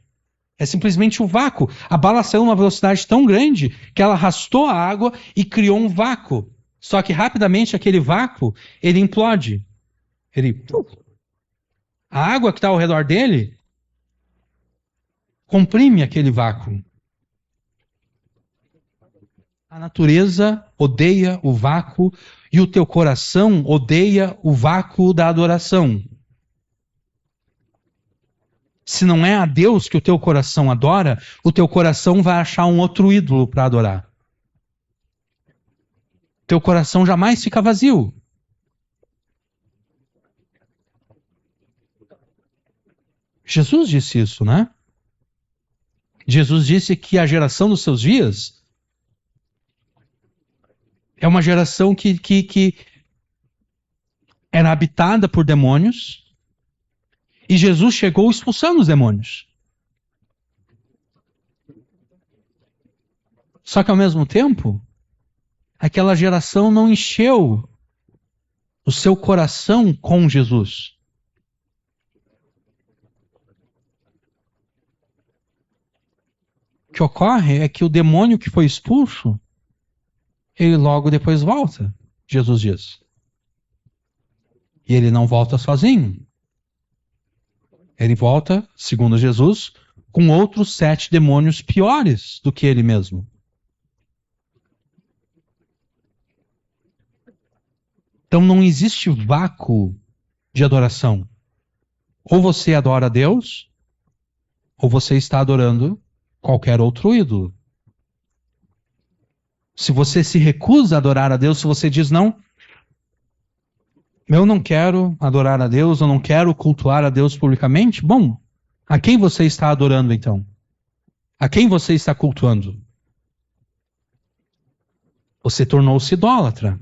É simplesmente um vácuo. A bala saiu numa velocidade tão grande que ela arrastou a água e criou um vácuo. Só que rapidamente aquele vácuo, ele implode. A água que está ao redor dele comprime aquele vácuo. A natureza odeia o vácuo e o teu coração odeia o vácuo da adoração. Se não é a Deus que o teu coração adora, o teu coração vai achar um outro ídolo para adorar. Teu coração jamais fica vazio. Jesus disse isso, né? Jesus disse que a geração dos seus dias é uma geração que era habitada por demônios e Jesus chegou expulsando os demônios. Só que ao mesmo tempo, aquela geração não encheu o seu coração com Jesus. O que ocorre é que o demônio que foi expulso, ele logo depois volta, Jesus diz. E ele não volta sozinho. Ele volta, segundo Jesus, com outros 7 demônios piores do que ele mesmo. Então não existe vácuo de adoração. Ou você adora a Deus, ou você está adorando qualquer outro ídolo. Se você se recusa a adorar a Deus, se você diz não, eu não quero adorar a Deus, eu não quero cultuar a Deus publicamente, bom, a quem você está adorando então? A quem você está cultuando? Você tornou-se idólatra.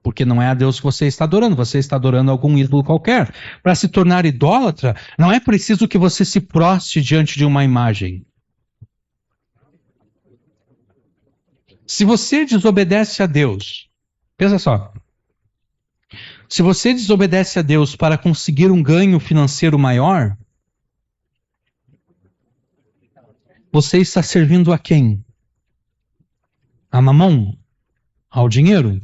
Porque não é a Deus que você está adorando algum ídolo qualquer. Para se tornar idólatra, não é preciso que você se proste diante de uma imagem. Se você desobedece a Deus, pensa só, se você desobedece a Deus para conseguir um ganho financeiro maior, você está servindo a quem? A Mamon? Ao dinheiro?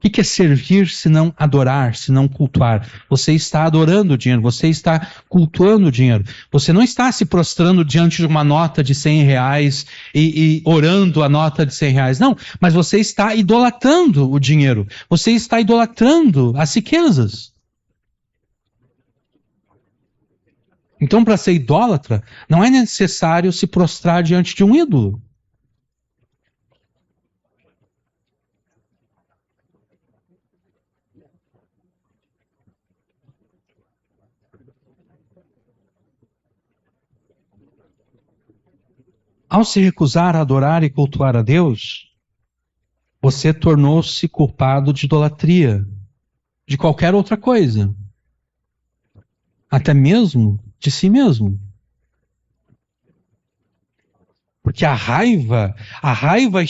O que é servir se não adorar, se não cultuar? Você está adorando o dinheiro, você está cultuando o dinheiro. Você não está se prostrando diante de uma nota de R$100 e orando a nota de R$100. Não, mas você está idolatrando o dinheiro. Você está idolatrando as riquezas. Então, para ser idólatra, não é necessário se prostrar diante de um ídolo. Ao se recusar a adorar e cultuar a Deus, você tornou-se culpado de idolatria, de qualquer outra coisa, até mesmo de si mesmo. Porque a raiva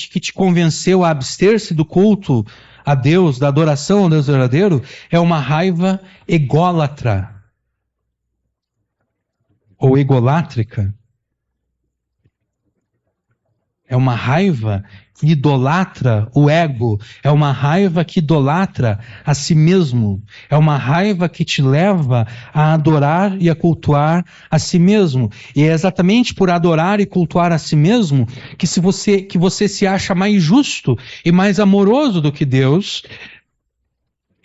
que te convenceu a abster-se do culto a Deus, da adoração ao Deus verdadeiro, é uma raiva ególatra ou egolátrica. É uma raiva que idolatra o ego. É uma raiva que idolatra a si mesmo. É uma raiva que te leva a adorar e a cultuar a si mesmo. E é exatamente por adorar e cultuar a si mesmo que você se acha mais justo e mais amoroso do que Deus.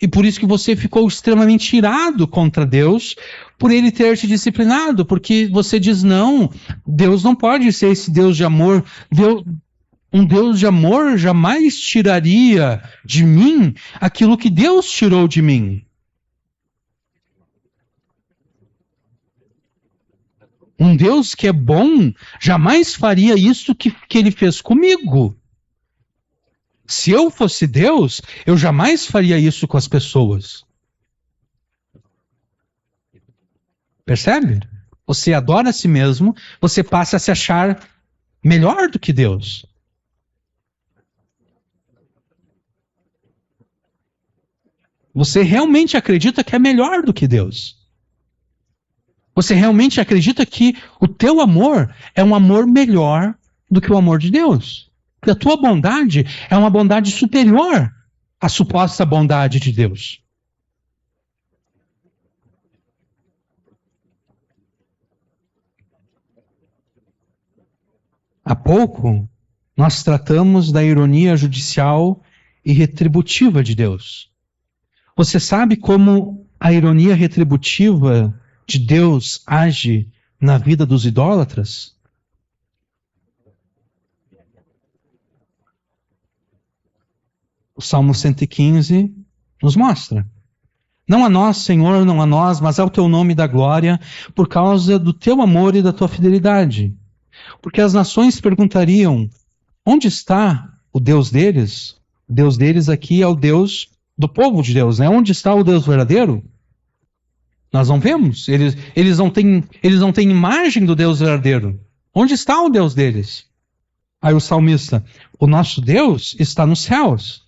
E por isso que você ficou extremamente irado contra Deus, por Ele ter te disciplinado, porque você diz, não, Deus não pode ser esse Deus de amor. Um Deus de amor jamais tiraria de mim aquilo que Deus tirou de mim. Um Deus que é bom jamais faria isso que Ele fez comigo. Se eu fosse Deus, eu jamais faria isso com as pessoas. Percebe? Você adora a si mesmo, você passa a se achar melhor do que Deus. Você realmente acredita que é melhor do que Deus. Você realmente acredita que o teu amor é um amor melhor do que o amor de Deus. Que a tua bondade é uma bondade superior à suposta bondade de Deus. Há pouco, nós tratamos da ironia judicial e retributiva de Deus. Você sabe como a ironia retributiva de Deus age na vida dos idólatras? O Salmo 115 nos mostra. Não a nós, Senhor, não a nós, mas ao teu nome da glória, por causa do teu amor e da tua fidelidade. Porque as nações perguntariam, onde está o Deus deles? O Deus deles aqui é o Deus do povo de Deus, né? Onde está o Deus verdadeiro? Nós não vemos. Eles não têm imagem do Deus verdadeiro. Onde está o Deus deles? Aí o salmista, o nosso Deus está nos céus.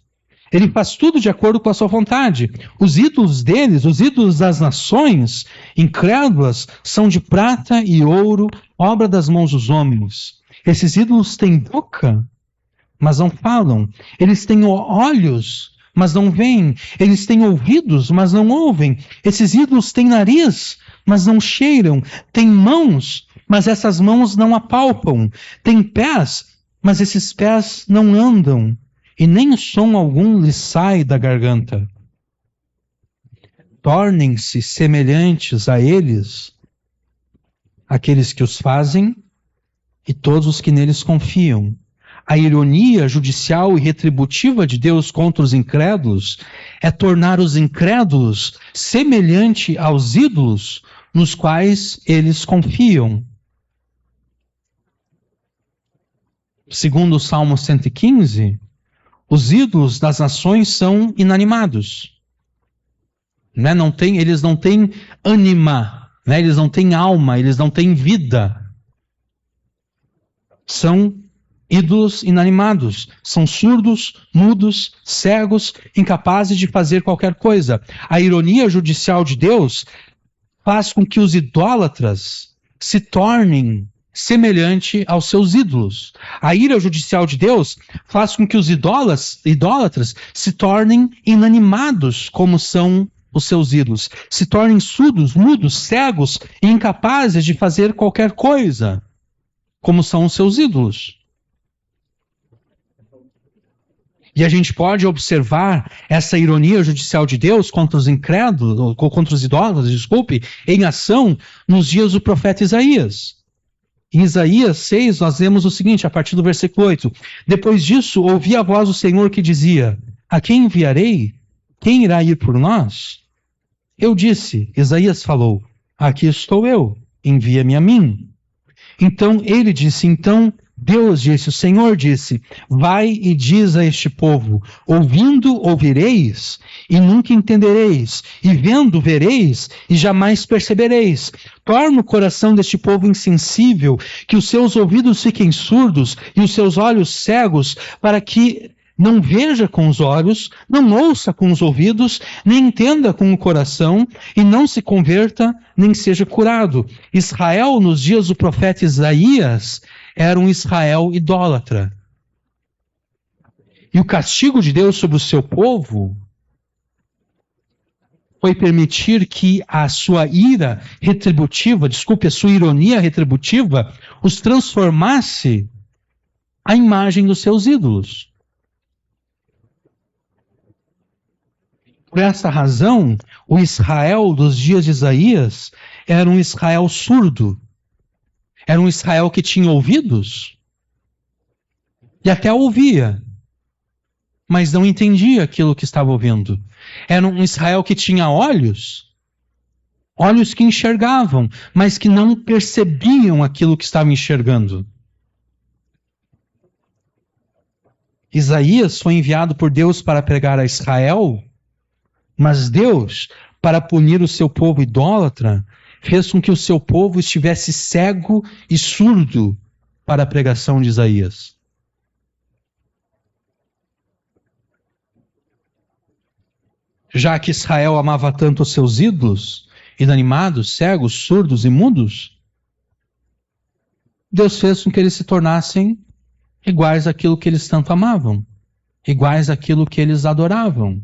Ele faz tudo de acordo com a sua vontade. Os ídolos deles, os ídolos das nações incrédulas, são de prata e ouro, obra das mãos dos homens. Esses ídolos têm boca, mas não falam. Eles têm olhos, mas não veem. Eles têm ouvidos, mas não ouvem. Esses ídolos têm nariz, mas não cheiram. Têm mãos, mas essas mãos não apalpam. Têm pés, mas esses pés não andam. E nem som algum lhes sai da garganta. Tornem-se semelhantes a eles, aqueles que os fazem e todos os que neles confiam. A ironia judicial e retributiva de Deus contra os incrédulos é tornar os incrédulos semelhante aos ídolos nos quais eles confiam. Segundo o Salmo 115, os ídolos das nações são inanimados. Né? Eles não têm ânima, né? Eles não têm alma, eles não têm vida. São ídolos inanimados. São surdos, mudos, cegos, incapazes de fazer qualquer coisa. A ironia judicial de Deus faz com que os idólatras se tornem semelhante aos seus ídolos. A ira judicial de Deus faz com que os idólatras se tornem inanimados, como são os seus ídolos. Se tornem surdos, mudos, cegos e incapazes de fazer qualquer coisa, como são os seus ídolos. E a gente pode observar essa ironia judicial de Deus contra os incrédulos, ou contra os idólatras, em ação nos dias do profeta Isaías. Em Isaías 6, nós vemos o seguinte, a partir do versículo 8. Depois disso, ouvi a voz do Senhor que dizia, a quem enviarei? Quem irá ir por nós? Eu disse, Isaías falou, aqui estou eu, envia-me a mim. Então ele disse, Deus disse, o Senhor disse, vai e diz a este povo, ouvindo ouvireis e nunca entendereis, e vendo vereis e jamais percebereis. Torna o coração deste povo insensível, que os seus ouvidos fiquem surdos e os seus olhos cegos, para que não veja com os olhos, não ouça com os ouvidos, nem entenda com o coração, e não se converta, nem seja curado. Israel, nos dias do profeta Isaías, era um Israel idólatra. E o castigo de Deus sobre o seu povo foi permitir que a sua ira retributiva, a sua ironia retributiva, os transformasse à imagem dos seus ídolos. Por essa razão, o Israel dos dias de Isaías era um Israel surdo. Era um Israel que tinha ouvidos e até ouvia, mas não entendia aquilo que estava ouvindo. Era um Israel que tinha olhos que enxergavam, mas que não percebiam aquilo que estavam enxergando. Isaías foi enviado por Deus para pregar a Israel, mas Deus, para punir o seu povo idólatra, fez com que o seu povo estivesse cego e surdo para a pregação de Isaías. Já que Israel amava tanto os seus ídolos, inanimados, cegos, surdos e mudos, Deus fez com que eles se tornassem iguais àquilo que eles tanto amavam, iguais àquilo que eles adoravam.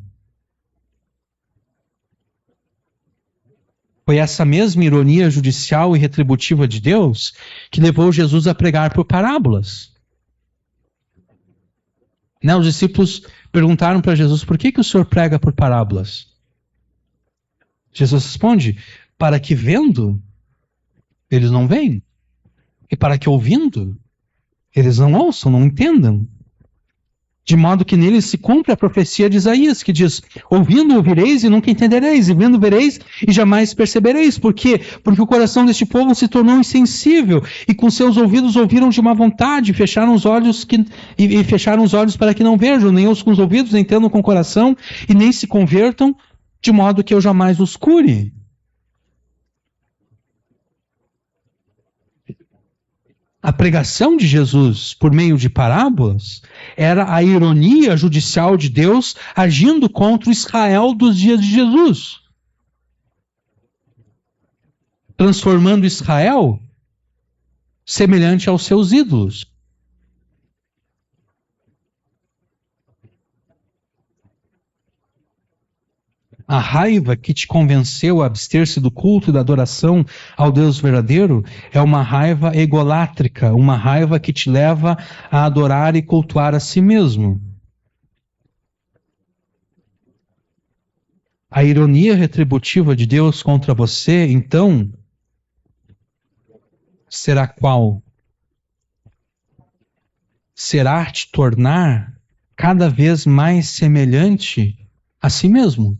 Foi essa mesma ironia judicial e retributiva de Deus que levou Jesus a pregar por parábolas. Os discípulos perguntaram para Jesus: por que o Senhor prega por parábolas? Jesus responde: para que vendo, eles não veem, e para que ouvindo, eles não ouçam, não entendam. De modo que nele se cumpre a profecia de Isaías, que diz: ouvindo ouvireis e nunca entendereis, e vendo vereis e jamais percebereis. Por quê? Porque o coração deste povo se tornou insensível, e com seus ouvidos ouviram de má vontade, fecharam os olhos para que não vejam, nem ouçam com os ouvidos, nem entendam com o coração, e nem se convertam, de modo que eu jamais os cure. A pregação de Jesus por meio de parábolas era a ironia judicial de Deus agindo contra o Israel dos dias de Jesus, transformando Israel semelhante aos seus ídolos. A raiva que te convenceu a abster-se do culto e da adoração ao Deus verdadeiro é uma raiva egolátrica, uma raiva que te leva a adorar e cultuar a si mesmo. A ironia retributiva de Deus contra você, então, será qual? Será te tornar cada vez mais semelhante a si mesmo.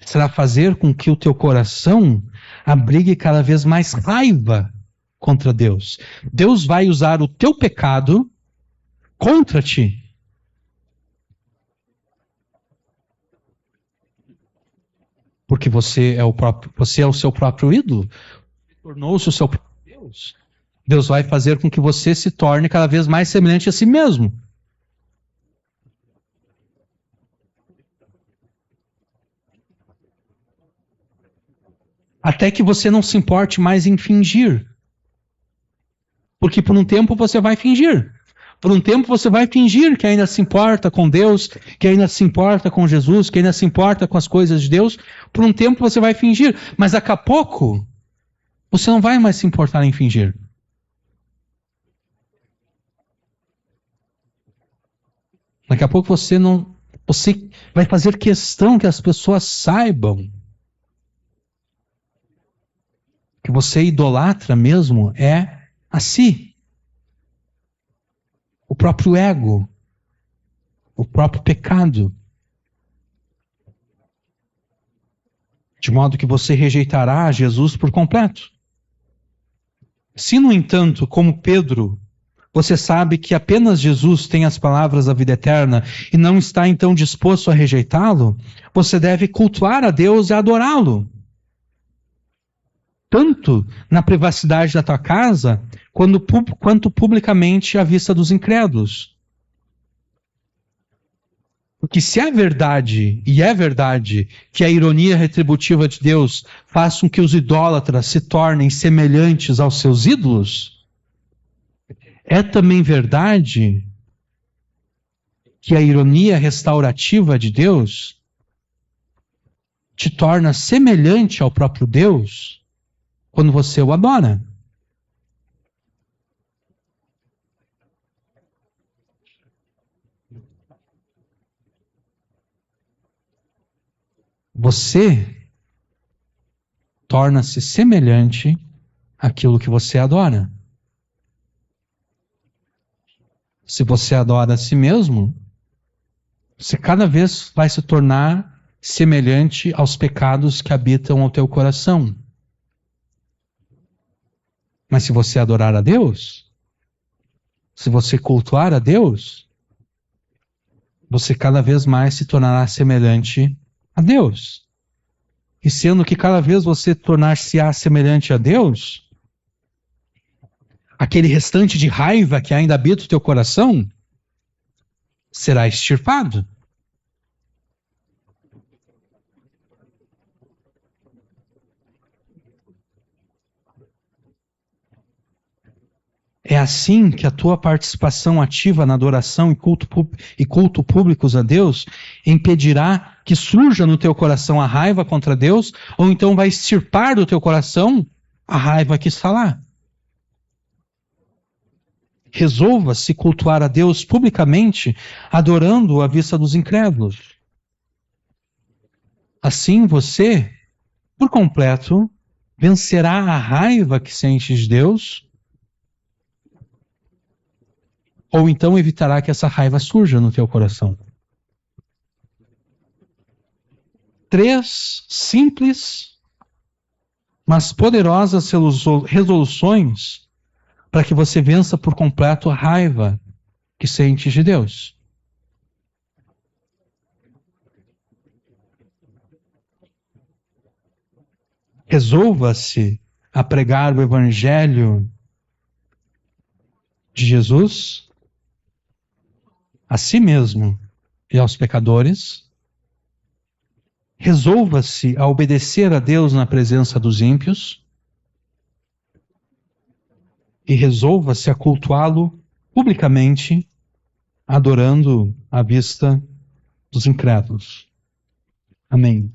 Será fazer com que o teu coração abrigue cada vez mais raiva contra Deus. Deus vai usar o teu pecado contra ti. Porque você é o seu próprio ídolo. Tornou-se o seu próprio Deus. Deus vai fazer com que você se torne cada vez mais semelhante a si mesmo. Até que você não se importe mais em fingir. Porque por um tempo você vai fingir. Por um tempo você vai fingir que ainda se importa com Deus, que ainda se importa com Jesus, que ainda se importa com as coisas de Deus. Por um tempo você vai fingir. Mas daqui a pouco, você não vai mais se importar em fingir. Daqui a pouco você vai fazer questão que as pessoas saibam que você idolatra mesmo é a si. O próprio ego. O próprio pecado. De modo que você rejeitará Jesus por completo. Se, no entanto, como Pedro, você sabe que apenas Jesus tem as palavras da vida eterna e não está então disposto a rejeitá-lo, você deve cultuar a Deus e adorá-lo. tanto na privacidade da tua casa, quanto publicamente à vista dos incrédulos. Porque se é verdade, e é verdade, que a ironia retributiva de Deus faz com que os idólatras se tornem semelhantes aos seus ídolos, é também verdade que a ironia restaurativa de Deus te torna semelhante ao próprio Deus quando você o adora. Você torna-se semelhante àquilo que você adora. Se você adora a si mesmo, você cada vez vai se tornar semelhante aos pecados que habitam ao teu coração. Mas se você adorar a Deus, se você cultuar a Deus, você cada vez mais se tornará semelhante a Deus. E sendo que cada vez você tornar-se-á semelhante a Deus, aquele restante de raiva que ainda habita o teu coração será extirpado. É assim que a tua participação ativa na adoração e culto públicos a Deus impedirá que surja no teu coração a raiva contra Deus, ou então vai extirpar do teu coração a raiva que está lá. Resolva-se cultuar a Deus publicamente, adorando-o à vista dos incrédulos. Assim você, por completo, vencerá a raiva que sente de Deus, ou então evitará que essa raiva surja no teu coração. 3 simples, mas poderosas resoluções para que você vença por completo a raiva que sente de Deus. Resolva-se a pregar o Evangelho de Jesus a si mesmo e aos pecadores. Resolva-se a obedecer a Deus na presença dos ímpios. E resolva-se a cultuá-lo publicamente, adorando à vista dos incrédulos. Amém.